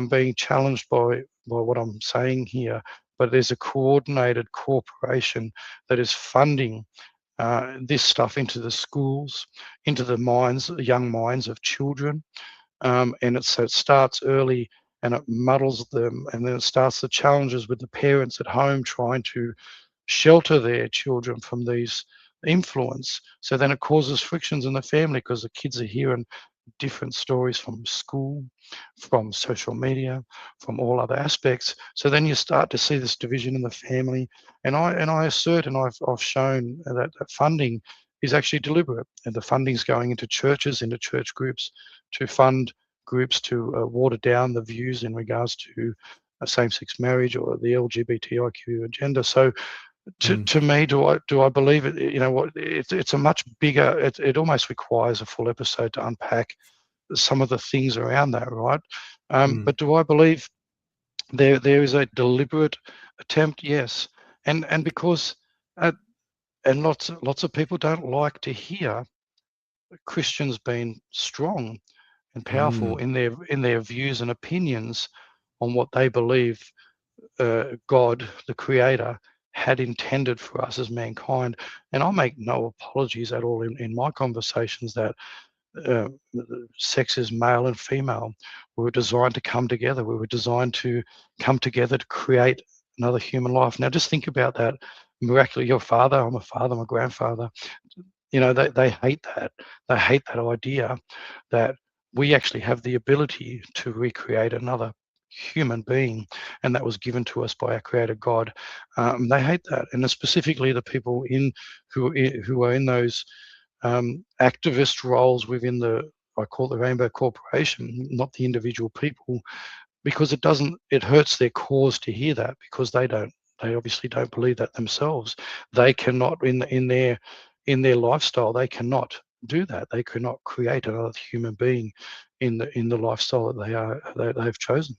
being challenged by what I'm saying here, but there's a coordinated corporation that is funding this stuff into the schools, into the young minds of children, and so it starts early and it muddles them, and then it starts the challenges with the parents at home trying to shelter their children from these influence. So then it causes frictions in the family because the kids are hearing different stories from school, from social media, from all other aspects. So then you start to see this division in the family. And I assert, and I've shown that funding is actually deliberate, and the funding's going into churches, into church groups, to fund groups to water down the views in regards to same-sex marriage or the LGBTIQ agenda. So to me, do I believe it? It's a much bigger. It almost requires a full episode to unpack some of the things around that, right? But do I believe there is a deliberate attempt? Yes, and because and lots of people don't like to hear Christians being strong and powerful in their views and opinions on what they believe God, the Creator, had intended for us as mankind. And I make no apologies at all in my conversations that sex is male and female. We were designed to come together. We were designed to come together to create another human life. Now just think about that. Miraculously, your father, I'm a father, my grandfather, they hate that. They hate that idea that we actually have the ability to recreate another human being, and that was given to us by our Creator God. They hate that, and specifically the people who are in those activist roles within I call it the Rainbow Corporation, not the individual people, because it hurts their cause to hear that, because they obviously don't believe that themselves. They cannot in their lifestyle, they cannot do that. They cannot create another human being in the lifestyle that they've chosen.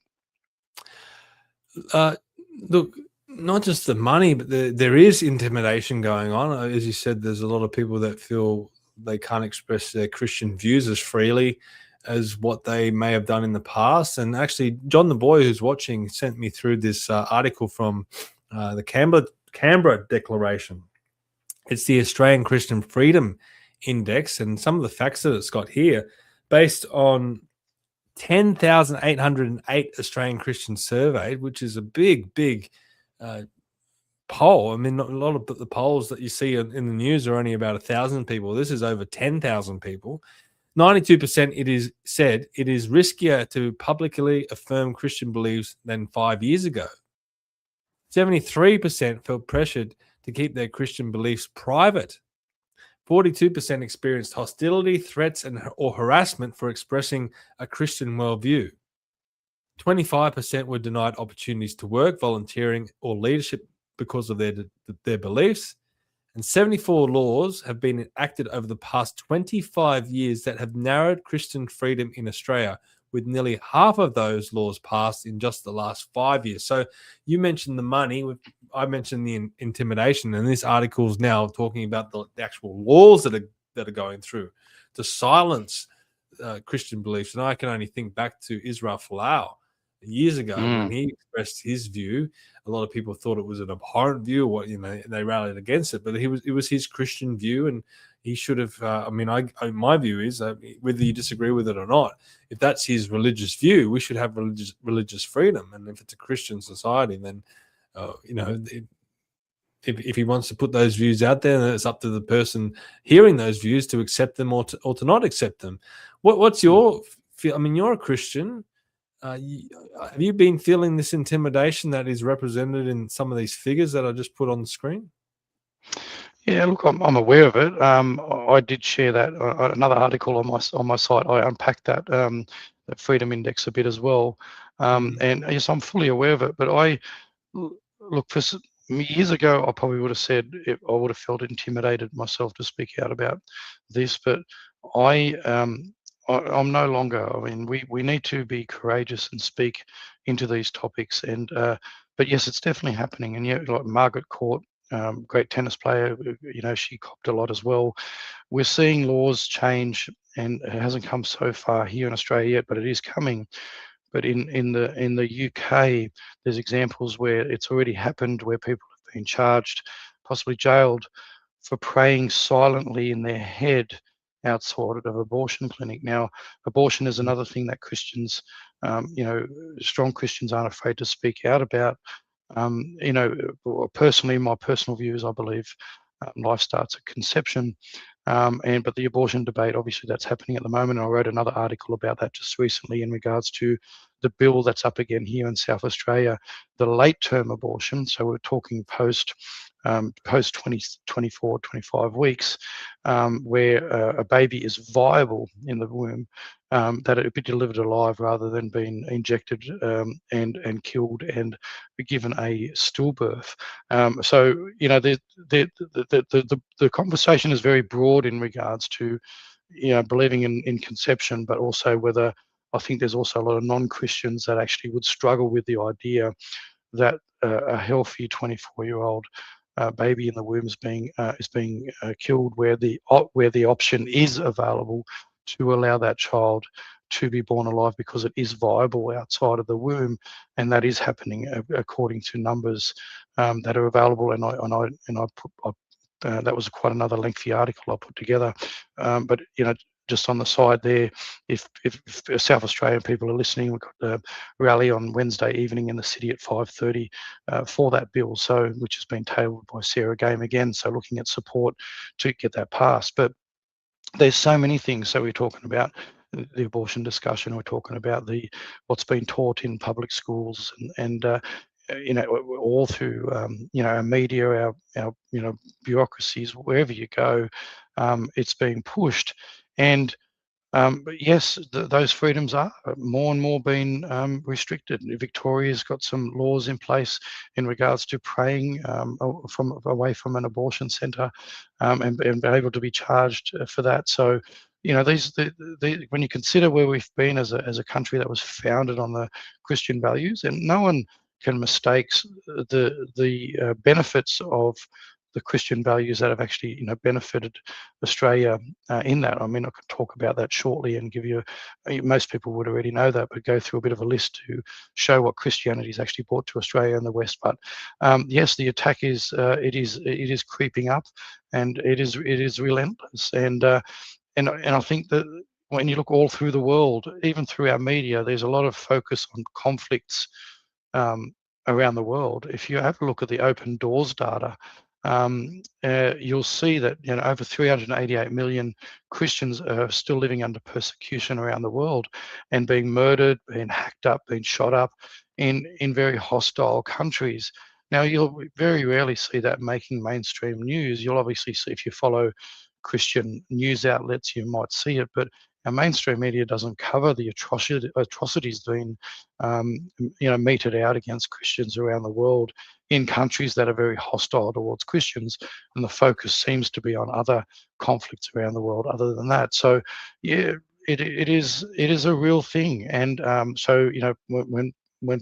Look, not just the money, but there is intimidation going on. As you said, there's a lot of people that feel they can't express their Christian views as freely as what they may have done in the past. And actually, John the Boy, who's watching, sent me through this article from the Canberra Declaration. It's the Australian Christian Freedom Index, and some of the facts that it's got here, based on 10,808 Australian Christians surveyed, which is a big poll. I mean, a lot of the polls that you see in the news are only about 1,000 people. This is over 10,000 people. 92% it is said it is riskier to publicly affirm Christian beliefs than 5 years ago. 73% felt pressured to keep their Christian beliefs private. 42% experienced hostility, threats, or harassment for expressing a Christian worldview. 25% were denied opportunities to work, volunteering, or leadership because of their beliefs. And 74 laws have been enacted over the past 25 years that have narrowed Christian freedom in Australia, with nearly half of those laws passed in just the last 5 years. So you mentioned the money, I mentioned the intimidation, and this article is now talking about the actual laws that are going through to silence Christian beliefs. And I can only think back to Israel Folau years ago when he expressed his view. A lot of people thought it was an abhorrent view, or they rallied against it, but it was his Christian view, and he should have. My view is whether you disagree with it or not, if that's his religious view, we should have religious freedom. And if it's a Christian society, then if he wants to put those views out there, then it's up to the person hearing those views to accept them or to not accept them. What's your feel? I mean, you're a Christian. Have you been feeling this intimidation that is represented in some of these figures that I just put on the screen? Yeah, look, I'm aware of it. I did share that another article on my site. I unpacked that that Freedom Index a bit as well, and yes, I'm fully aware of it. But look, years ago, I probably would have said I would have felt intimidated myself to speak out about this, but I'm no longer. I mean, we need to be courageous and speak into these topics. And but yes, it's definitely happening. And yeah, like Margaret Court, great tennis player, she copped a lot as well. We're seeing laws change, and it hasn't come so far here in Australia yet, but it is coming. But in the UK, there's examples where it's already happened, where people have been charged, possibly jailed, for praying silently in their head outside of an abortion clinic. Now, abortion is another thing that Christians, strong Christians aren't afraid to speak out about. Personally, my personal view is I believe life starts at conception. But the abortion debate, obviously, that's happening at the moment. I wrote another article about that just recently in regards to the bill that's up again here in South Australia, the late-term abortion. So we're talking post 24, 25 weeks, where a baby is viable in the womb, that it be delivered alive rather than being injected and killed and be given a stillbirth. So the conversation is very broad in regards to believing in conception, but also whether I think there's also a lot of non-Christians that actually would struggle with the idea that a healthy 24-year-old baby in the womb is being killed, where the option is available to allow that child to be born alive because it is viable outside of the womb, and that is happening according to numbers that are available. And I put that was quite another lengthy article I put together. But just on the side there, if South Australian people are listening, we've got a rally on Wednesday evening in the city at 5:30 for that bill, which has been tabled by Sarah Game again. So looking at support to get that passed. But there's so many things. So we're talking about the abortion discussion. We're talking about what's been taught in public schools and all through our media, our bureaucracies, wherever you go, it's being pushed. And but yes, those freedoms are more and more being restricted. Victoria's got some laws in place in regards to praying away from an abortion centre, and be able to be charged for that. So, when you consider where we've been as a country that was founded on the Christian values, and no one can mistake the benefits of the Christian values that have actually benefited Australia in that. I mean, I could talk about that shortly and give you, most people would already know that, but go through a bit of a list to show what Christianity has actually brought to Australia and the West. But yes, the attack is it is creeping up, and it is relentless. And I think that when you look all through the world, even through our media, there's a lot of focus on conflicts around the world. If you have a look at the Open Doors data, you'll see that over 388 million Christians are still living under persecution around the world and being murdered, being hacked up, being shot up in very hostile countries. Now, you'll very rarely see that making mainstream news. You'll obviously see, if you follow Christian news outlets, you might see it, but our mainstream media doesn't cover the atrocities being meted out against Christians around the world in countries that are very hostile towards Christians, and the focus seems to be on other conflicts around the world other than that. So yeah, it is a real thing. And so when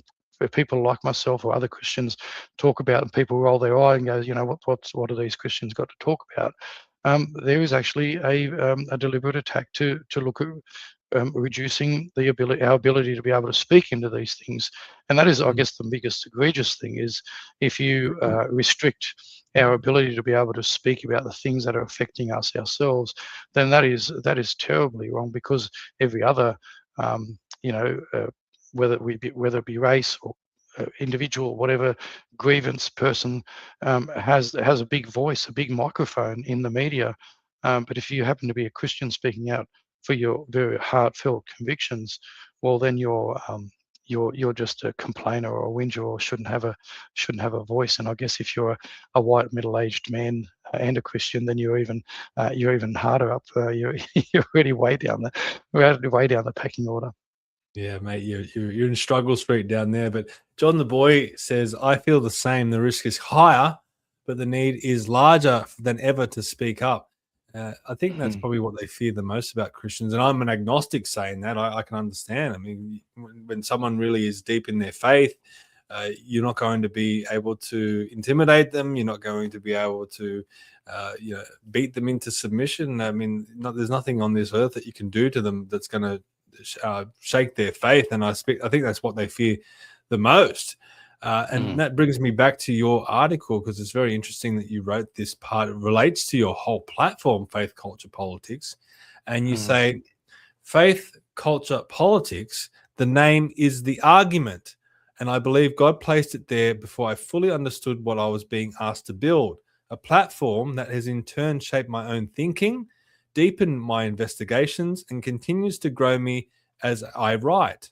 people like myself or other Christians talk about it, and people roll their eye and go, what do these Christians got to talk about? There is actually a deliberate attack to look at reducing our ability to be able to speak into these things. And that is, I guess, the biggest egregious thing is if you restrict our ability to be able to speak about the things that are affecting us ourselves, then that is terribly wrong, because every other, whether it be race or individual, whatever grievance person has a big voice, a big microphone in the media. But if you happen to be a Christian speaking out for your very heartfelt convictions, well, then you're you're just a complainer or a whinger or shouldn't have a voice. And I guess if you're a white middle-aged man and a Christian, then you're even harder up. You're really way down the pecking order. Yeah, mate, you're in struggle street down there. But John the Boy says, I feel the same. The risk is higher, but the need is larger than ever to speak up. I think that's probably what they fear the most about Christians. And I'm an agnostic saying that. I can understand. I mean, when someone really is deep in their faith, you're not going to be able to intimidate them. You're not going to be able to beat them into submission. I mean, there's nothing on this earth that you can do to them that's going to shake their faith. And I think that's what they fear the most. And that brings me back to your article, because it's very interesting that you wrote this part. It relates to your whole platform, Faith, Culture, Politics. And you say, faith, culture, politics, the name is the argument. And I believe God placed it there before I fully understood what I was being asked to build. A platform that has in turn shaped my own thinking, deepened my investigations, and continues to grow me as I write.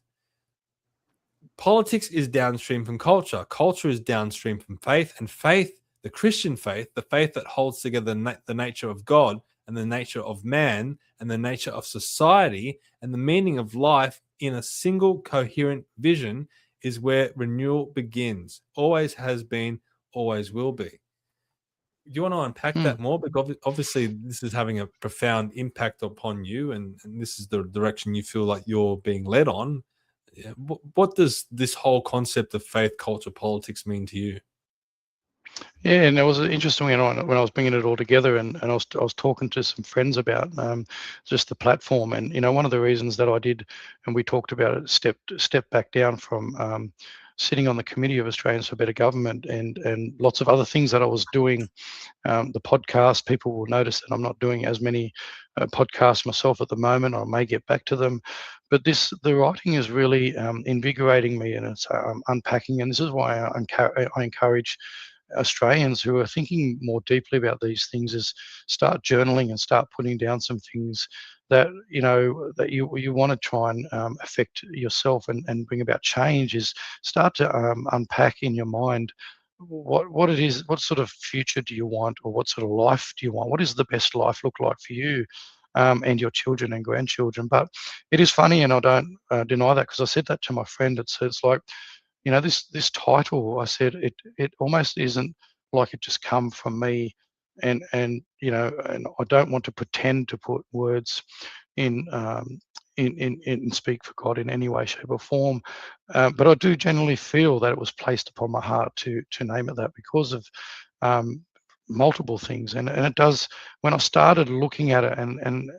Politics is downstream from culture. Culture is downstream from faith. And faith, the Christian faith, the faith that holds together the nature of God and the nature of man and the nature of society and the meaning of life in a single coherent vision, is where renewal begins. Always has been, always will be. Do you want to unpack that more? Because obviously this is having a profound impact upon you, and this is the direction you feel like you're being led on. What does this whole concept of faith, culture, politics mean to you? Yeah, and it was interesting when I was bringing it all together, and I was talking to some friends about just the platform, and one of the reasons that I did, and we talked about it, step back down from sitting on the Committee of Australians for Better Government and lots of other things that I was doing. The podcast, people will notice that I'm not doing as many podcasts myself at the moment. I may get back to them, but the writing is really invigorating me, and it's unpacking. And this is why I encourage Australians who are thinking more deeply about these things is start journaling and start putting down some things that that you want to try and affect yourself and bring about change. Is start to unpack in your mind what it is, what sort of future do you want, or what sort of life do you want? What does the best life look like for you and your children and grandchildren? But it is funny, and I don't deny that, because I said that to my friend. It's like, this title, I said, it almost isn't like it just come from me, and and I don't want to pretend to put words in speak for God in any way, shape, or form, but I do generally feel that it was placed upon my heart to name it that because of multiple things, and it does. When I started looking at it, and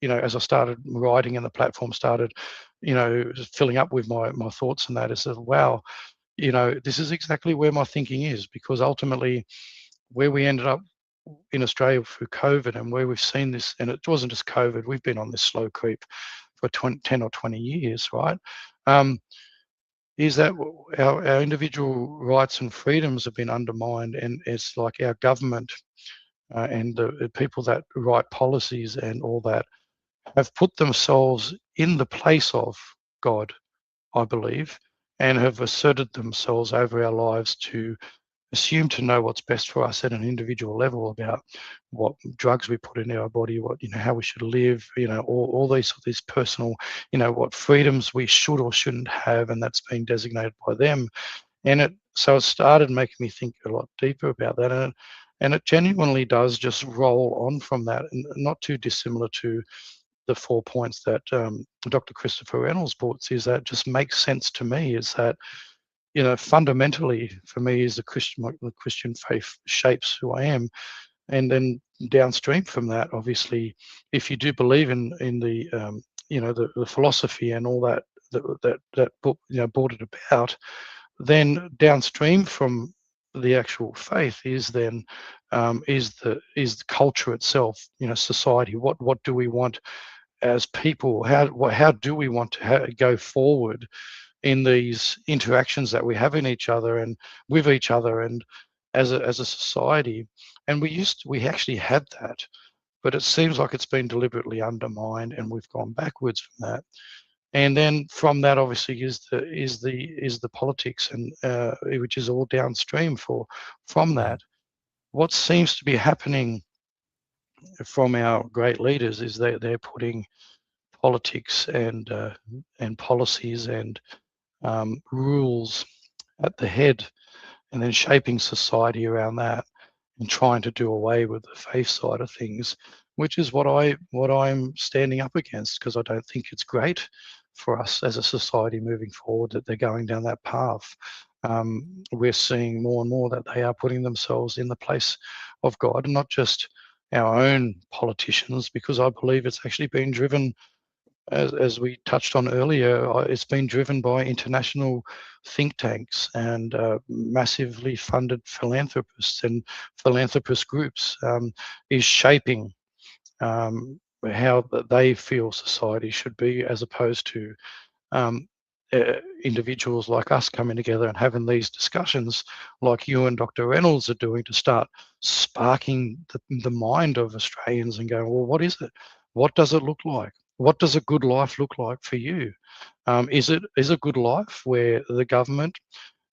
as I started writing and the platform started filling up with my thoughts, and that is that, wow, this is exactly where my thinking is, because ultimately where we ended up in Australia through COVID, and where we've seen this, and it wasn't just COVID, we've been on this slow creep for 10 or 20 years, right? Is that our individual rights and freedoms have been undermined, and it's like our government and the people that write policies and all that have put themselves in the place of God, I believe, and have asserted themselves over our lives to assume to know what's best for us at an individual level about what drugs we put in our body, what how we should live, all these personal, what freedoms we should or shouldn't have, and that's been designated by them. And so it started making me think a lot deeper about that, and it genuinely does just roll on from that, and not too dissimilar to the 4 points that Dr. Christopher Reynolds puts. Is that just makes sense to me, is that fundamentally for me is the Christian faith shapes who I am, and then downstream from that, obviously, if you do believe in the the philosophy and all that book brought it about, then downstream from the actual faith is then is the culture itself, society. What do we want as people? How do we want to go forward in these interactions that we have in each other and with each other and as a society? And we actually had that, but it seems like it's been deliberately undermined, and we've gone backwards from that. and then from that obviously is the politics, and which is all downstream from that. What seems to be happening from our great leaders is that they're putting politics and policies and rules at the head, and then shaping society around that, and trying to do away with the faith side of things, which is what I'm standing up against, because I don't think it's great for us as a society moving forward that they're going down that path. We're seeing more and more that they are putting themselves in the place of God, and not just our own politicians, because I believe it's actually been driven, as we touched on earlier, it's been driven by international think tanks and massively funded philanthropists and philanthropist groups, is shaping how they feel society should be, as opposed to individuals like us coming together and having these discussions like you and Dr. Reynolds are doing, to start sparking the mind of Australians and going, well, what is it? What does it look like? What does a good life look like for you? Is a good life where the government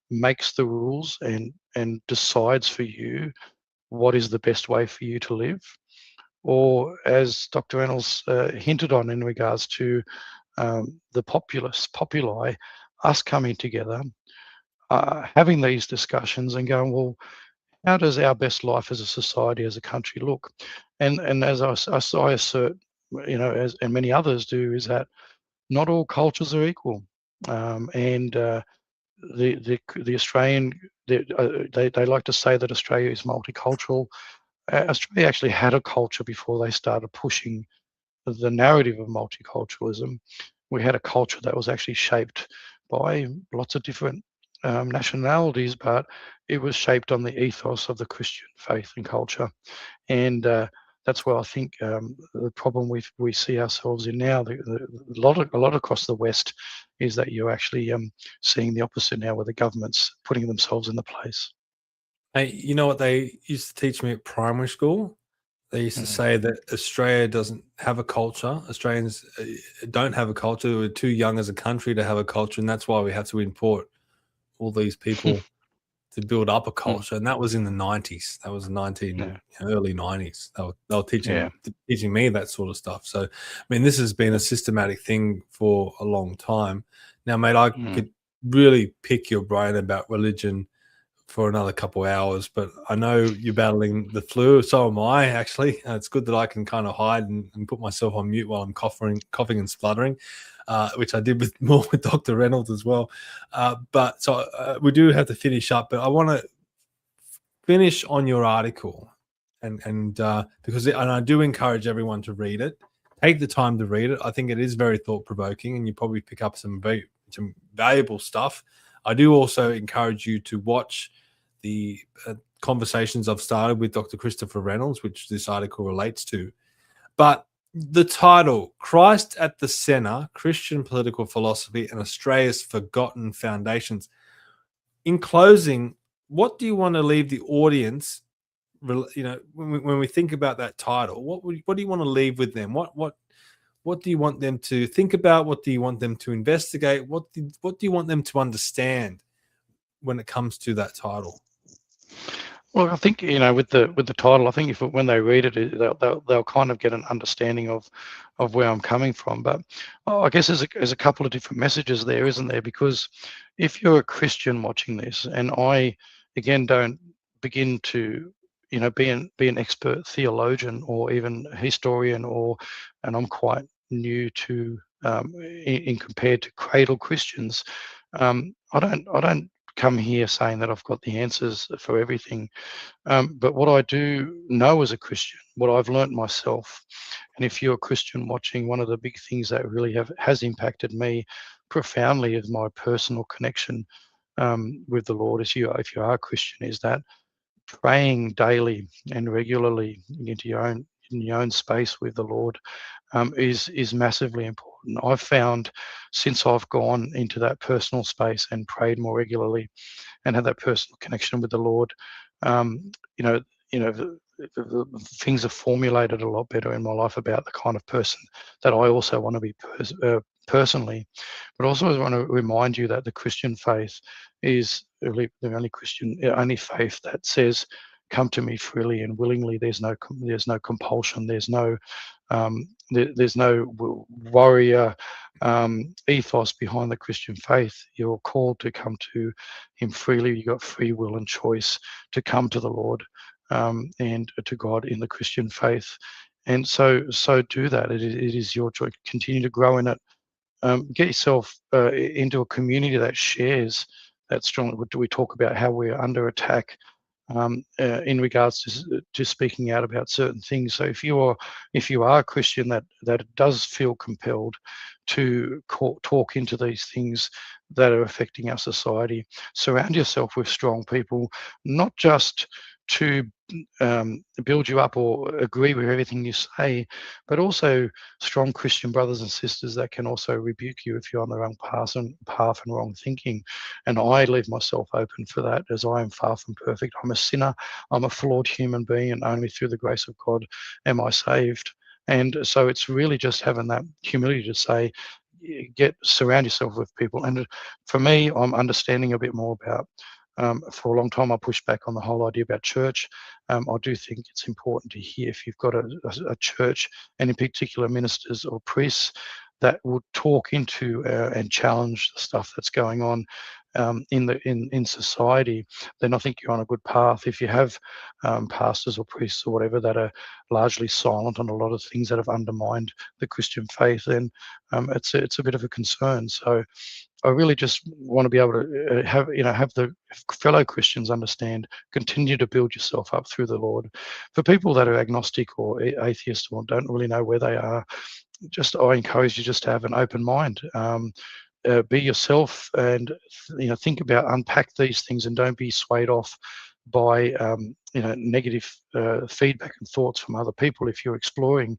makes the rules and decides for you what is the best way for you to live? Or, as Dr. Reynolds hinted on in regards to the populi, us coming together, having these discussions and going, well, how does our best life as a society, as a country look? And as I assert, as and many others do, is that not all cultures are equal, and the Australian, they like to say that Australia is multicultural. Australia actually had a culture before they started pushing the narrative of multiculturalism. We had a culture that was actually shaped by lots of different nationalities, but it was shaped on the ethos of the Christian faith and culture. And that's where I think the problem we see ourselves in now, a lot across the West, is that you're actually seeing the opposite now, where the government's putting themselves in the place. Hey, you know what they used to teach me at primary school? They used to say that Australia doesn't have a culture. Australians don't have a culture. We're too young as a country to have a culture, and that's why we have to import all these people to build up a culture. And that was in the 90s. That was early 90s. They were teaching me that sort of stuff. So, I mean, this has been a systematic thing for a long time. Now, mate, I could really pick your brain about religion for another couple of hours, but I know you're battling the flu. So am I, actually. It's good that I can kind of hide and put myself on mute while I'm coughing and spluttering, which I did with Dr. Reynolds as well. But we do have to finish up, but I want to finish on your article, and because I do encourage everyone to read it. Take the time to read it. I think it is very thought-provoking, and you probably pick up some valuable stuff. I do also encourage you to watch the conversations I've started with Dr. Christopher Reynolds, which this article relates to. But the title, Christ at the Centre, Christian Political Philosophy and Australia's Forgotten Foundations. In closing, what do you want to leave the audience, when we think about that title? What do you want to leave with them? What do you want them to think about? What do you want them to investigate? What do you want them to understand when it comes to that title? Well, I think with the title, I think when they read it, they'll kind of get an understanding of where I'm coming from. But I guess there's a couple of different messages there, isn't there? Because if you're a Christian watching this, and I again don't begin to be an expert theologian or even historian, and I'm quite new to in compared to cradle Christians. I don't come here saying that I've got the answers for everything, but what I do know as a Christian, what I've learned myself, and if you're a Christian watching, one of the big things that really has impacted me profoundly is my personal connection with the Lord. If you are a Christian, is that praying daily and regularly into your own space with the Lord is massively important. I've found, since I've gone into that personal space and prayed more regularly and had that personal connection with the Lord, things are formulated a lot better in my life about the kind of person that I also want to be personally. But also I want to remind you that the Christian faith is really the only faith that says, "Come to me freely and willingly." There's no compulsion. There's no warrior ethos behind the Christian faith. You're called to come to Him freely. You got free will and choice to come to the Lord and to God in the Christian faith. And so do that. It is your choice. Continue to grow in it. Get yourself into a community that shares that strong. We talk about how we're under attack in regards to speaking out about certain things. So if you are a Christian that does feel compelled to talk into these things that are affecting our society, surround yourself with strong people, not just to build you up or agree with everything you say, but also strong Christian brothers and sisters that can also rebuke you if you're on the wrong path and wrong thinking. And I leave myself open for that, as I am far from perfect. I'm a sinner. I'm a flawed human being, and only through the grace of God am I saved. And so it's really just having that humility to say, surround yourself with people. And for me, I'm understanding a bit more about. For a long time, I pushed back on the whole idea about church. I do think it's important to hear if you've got a church, and in particular ministers or priests that would talk into and challenge the stuff that's going on in society, then I think you're on a good path. If you have pastors or priests or whatever that are largely silent on a lot of things that have undermined the Christian faith, then it's a bit of a concern. So I really just want to be able to have the fellow Christians understand, continue to build yourself up through the Lord. For people that are agnostic or atheist or don't really know where they are, I encourage you just to have an open mind. Be yourself, and think about, unpack these things, and don't be swayed off by negative feedback and thoughts from other people. If you're exploring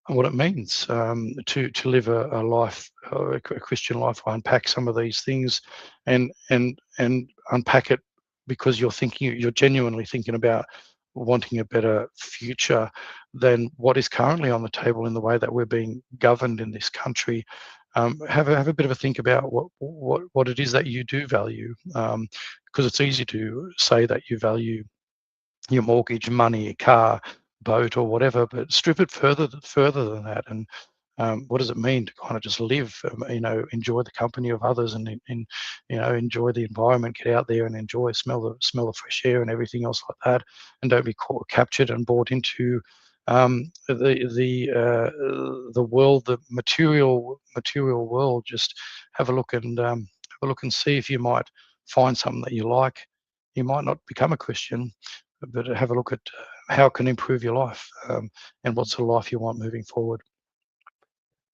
what it means to live a life, a Christian life, unpack some of these things, and unpack it because you're genuinely thinking about wanting a better future than what is currently on the table in the way that we're being governed in this country. Have a bit of a think about what it is that you do value, because it's easy to say that you value your mortgage, money, a car, boat, or whatever, but strip it further than that. And what does it mean to kind of just live, enjoy the company of others, and enjoy the environment, get out there and smell the fresh air and everything else like that, and don't be captured and bought into the world, the material world. Just have a look and see if you might find something that you like. You might not become a Christian, but have a look at how it can improve your life, and what's the life you want moving forward.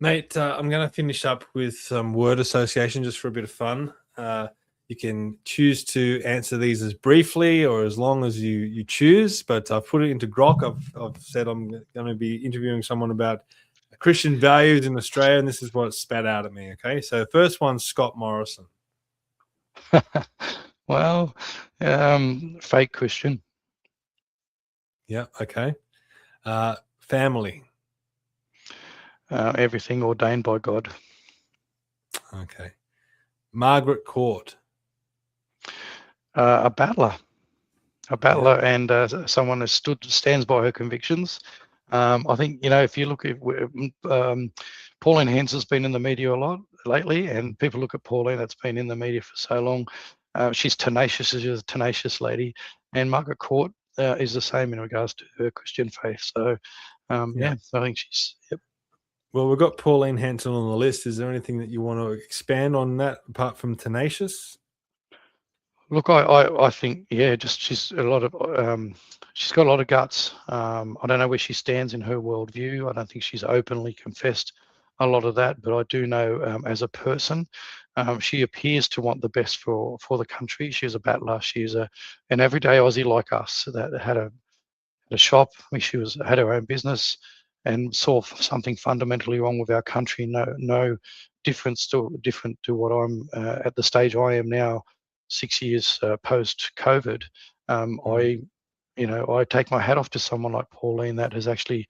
Mate, I'm going to finish up with some word association just for a bit of fun. You can choose to answer these as briefly or as long as you choose, but I've put it into Grok. I've said I'm going to be interviewing someone about Christian values in Australia, and this is what it spat out at me, okay? So first one's Scott Morrison. Well, fake Christian. Yeah, okay. Family. Everything ordained by God. Okay. Margaret Court. A battler, and someone who stands by her convictions. I think, if you look at Pauline Hanson's been in the media a lot lately, and people look at Pauline, that's been in the media for so long. She's tenacious. She's a tenacious lady, and Margaret Court is the same in regards to her Christian faith. So, I think she's. Yep. Well, we've got Pauline Hanson on the list. Is there anything that you want to expand on that apart from tenacious? Look, I think, she's got a lot of guts. I don't know where she stands in her worldview. I don't think she's openly confessed a lot of that, but I do know as a person, she appears to want the best for the country. She's a battler. She's an everyday Aussie like us that had a shop. She had her own business and saw something fundamentally wrong with our country. No different to what I'm at the stage I am now. 6 years post-COVID, I take my hat off to someone like Pauline that has actually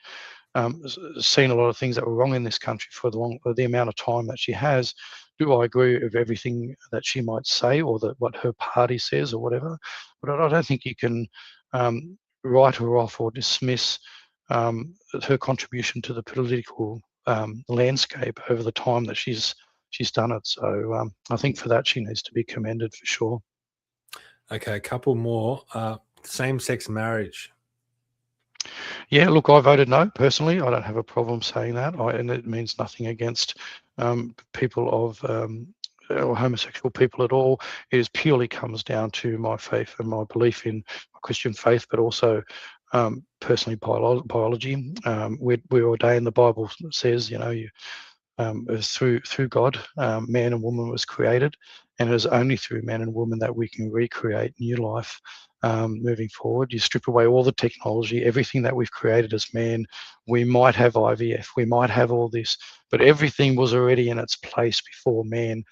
seen a lot of things that were wrong in this country for the amount of time that she has. Do I agree with everything that she might say or what her party says or whatever? But I don't think you can write her off or dismiss her contribution to the political landscape over the time that she's done it. So I think for that she needs to be commended for sure. Okay, a couple more. Same-sex marriage. Yeah, look, I voted no personally. I don't have a problem saying that, and it means nothing against people of or homosexual people at all. It is purely comes down to my faith and my belief in my Christian faith, but also personally biology. We ordain. The Bible says, you through God, man and woman was created, and it is only through man and woman that we can recreate new life moving forward. You strip away all the technology, everything that we've created as man. We might have IVF, we might have all this, but everything was already in its place before man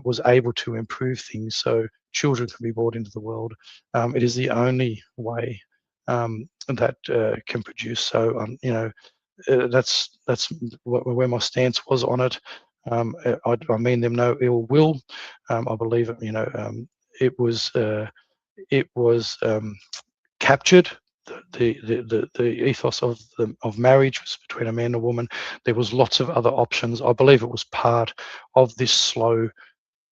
was able to improve things so children can be brought into the world. It is the only way that can produce. So that's where my stance was on it. I mean them no ill will. I believe it was captured. The ethos of marriage was between a man and a woman. There was lots of other options. I believe it was part of this slow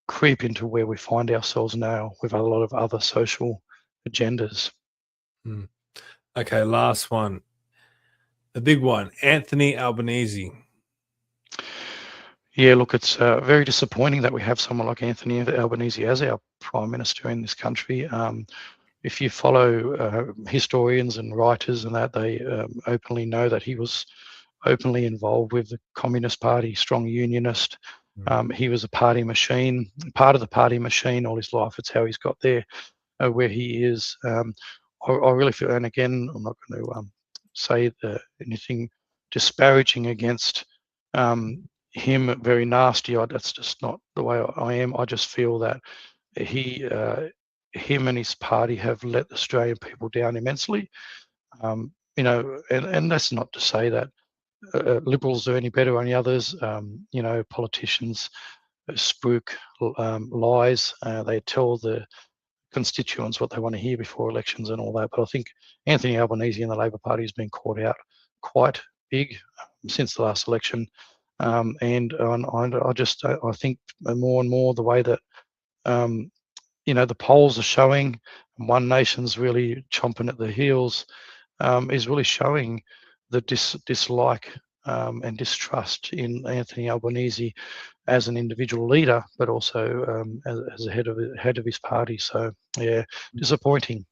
creep into where we find ourselves now with a lot of other social agendas. Okay, last one. The big one, Anthony Albanese. Yeah, look, it's very disappointing that we have someone like Anthony Albanese as our Prime Minister in this country. If you follow historians and writers and that, they openly know that he was openly involved with the Communist Party, strong unionist. He was a party machine, part of the party machine all his life. It's how he's got there where he is. I really feel, and again, I'm not going to say anything disparaging against him, very nasty. That's just not the way I am. I just feel that him and his party have let Australian people down immensely. And that's not to say that Liberals are any better than the others. Politicians spruik lies. They tell the constituents what they want to hear before elections and all that. But I think Anthony Albanese and the Labor Party has been caught out quite big since the last election. And I think more and more the way that the polls are showing, One Nation's really chomping at the heels, is really showing the dislike and distrust in Anthony Albanese as an individual leader, but also as a head of his party. So yeah, disappointing.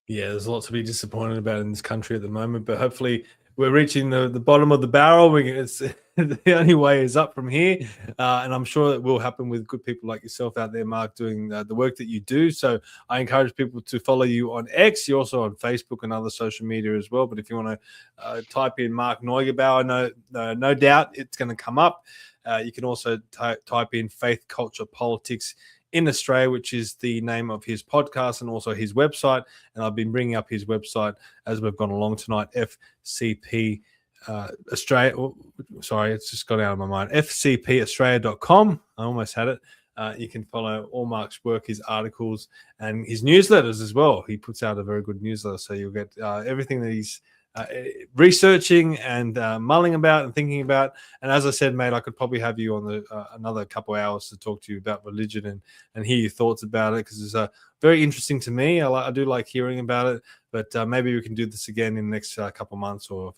Yeah, there's a lot to be disappointed about in this country at the moment, but hopefully we're reaching the bottom of the barrel. It's the only way is up from here, and I'm sure it will happen with good people like yourself out there, Mark, doing the work that you do. So I encourage people to follow you on X. You're also on Facebook and other social media as well. But if you want to type in Mark Neugebauer, no doubt it's going to come up. You can also type in Faith, Culture, Politics in Australia, which is the name of his podcast and also his website. And I've been bringing up his website as we've gone along tonight, FCP Australia. Sorry, it's just got out of my mind. FCPaustralia.com. I almost had it. You can follow all Mark's work, his articles, and his newsletters as well. He puts out a very good newsletter, so you'll get everything that he's researching and mulling about and thinking about. And as I said, mate, I could probably have you on another couple of hours to talk to you about religion and hear your thoughts about it, because it's very interesting to me. I do like hearing about it, but maybe we can do this again in the next couple of months, or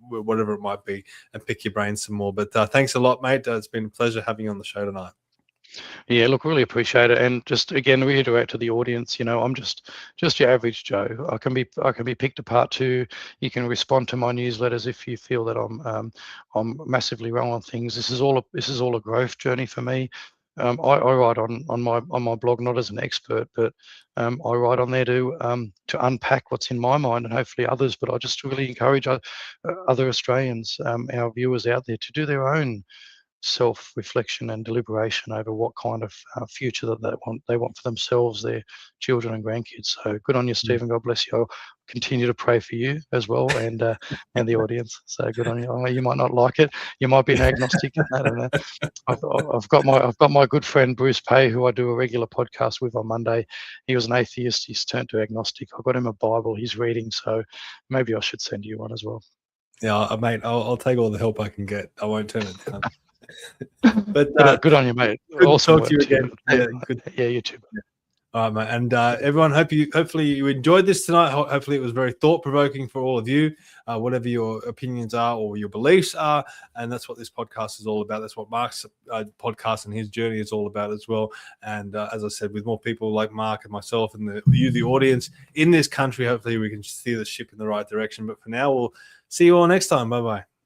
whatever it might be, and pick your brains some more. But thanks a lot, mate. It's been a pleasure having you on the show tonight. Yeah, look, really appreciate it. And just again, reiterate to the audience, I'm just your average Joe. I can be picked apart too. You can respond to my newsletters if you feel that I'm massively wrong on things. This is all a growth journey for me. I write on my blog, not as an expert, but I write on there to unpack what's in my mind and hopefully others. But I just really encourage other Australians, our viewers out there, to do their own self-reflection and deliberation over what kind of future that they want for themselves, their children and grandkids. So good on you, Stephen. God bless you. I'll continue to pray for you as well, and the audience. So good on you. Oh, you might not like it. You might be an agnostic. I don't know. I've got my good friend Bruce Pay, who I do a regular podcast with on Monday. He was an atheist. He's turned to agnostic. I got him a Bible he's reading, so maybe I should send you one as well. Yeah, mate. I'll take all the help I can get. I won't turn it down. But good on you, mate. Good Awesome to talk to you again. Yeah, good. Yeah, you too. All right, mate. And everyone, hopefully you enjoyed this tonight. Hopefully it was very thought-provoking for all of you, whatever your opinions are or your beliefs are. And that's what this podcast is all about. That's what Mark's podcast and his journey is all about as well. And as I said, with more people like Mark and myself and the audience in this country, hopefully we can steer the ship in the right direction. But for now, we'll see you all next time. Bye-bye.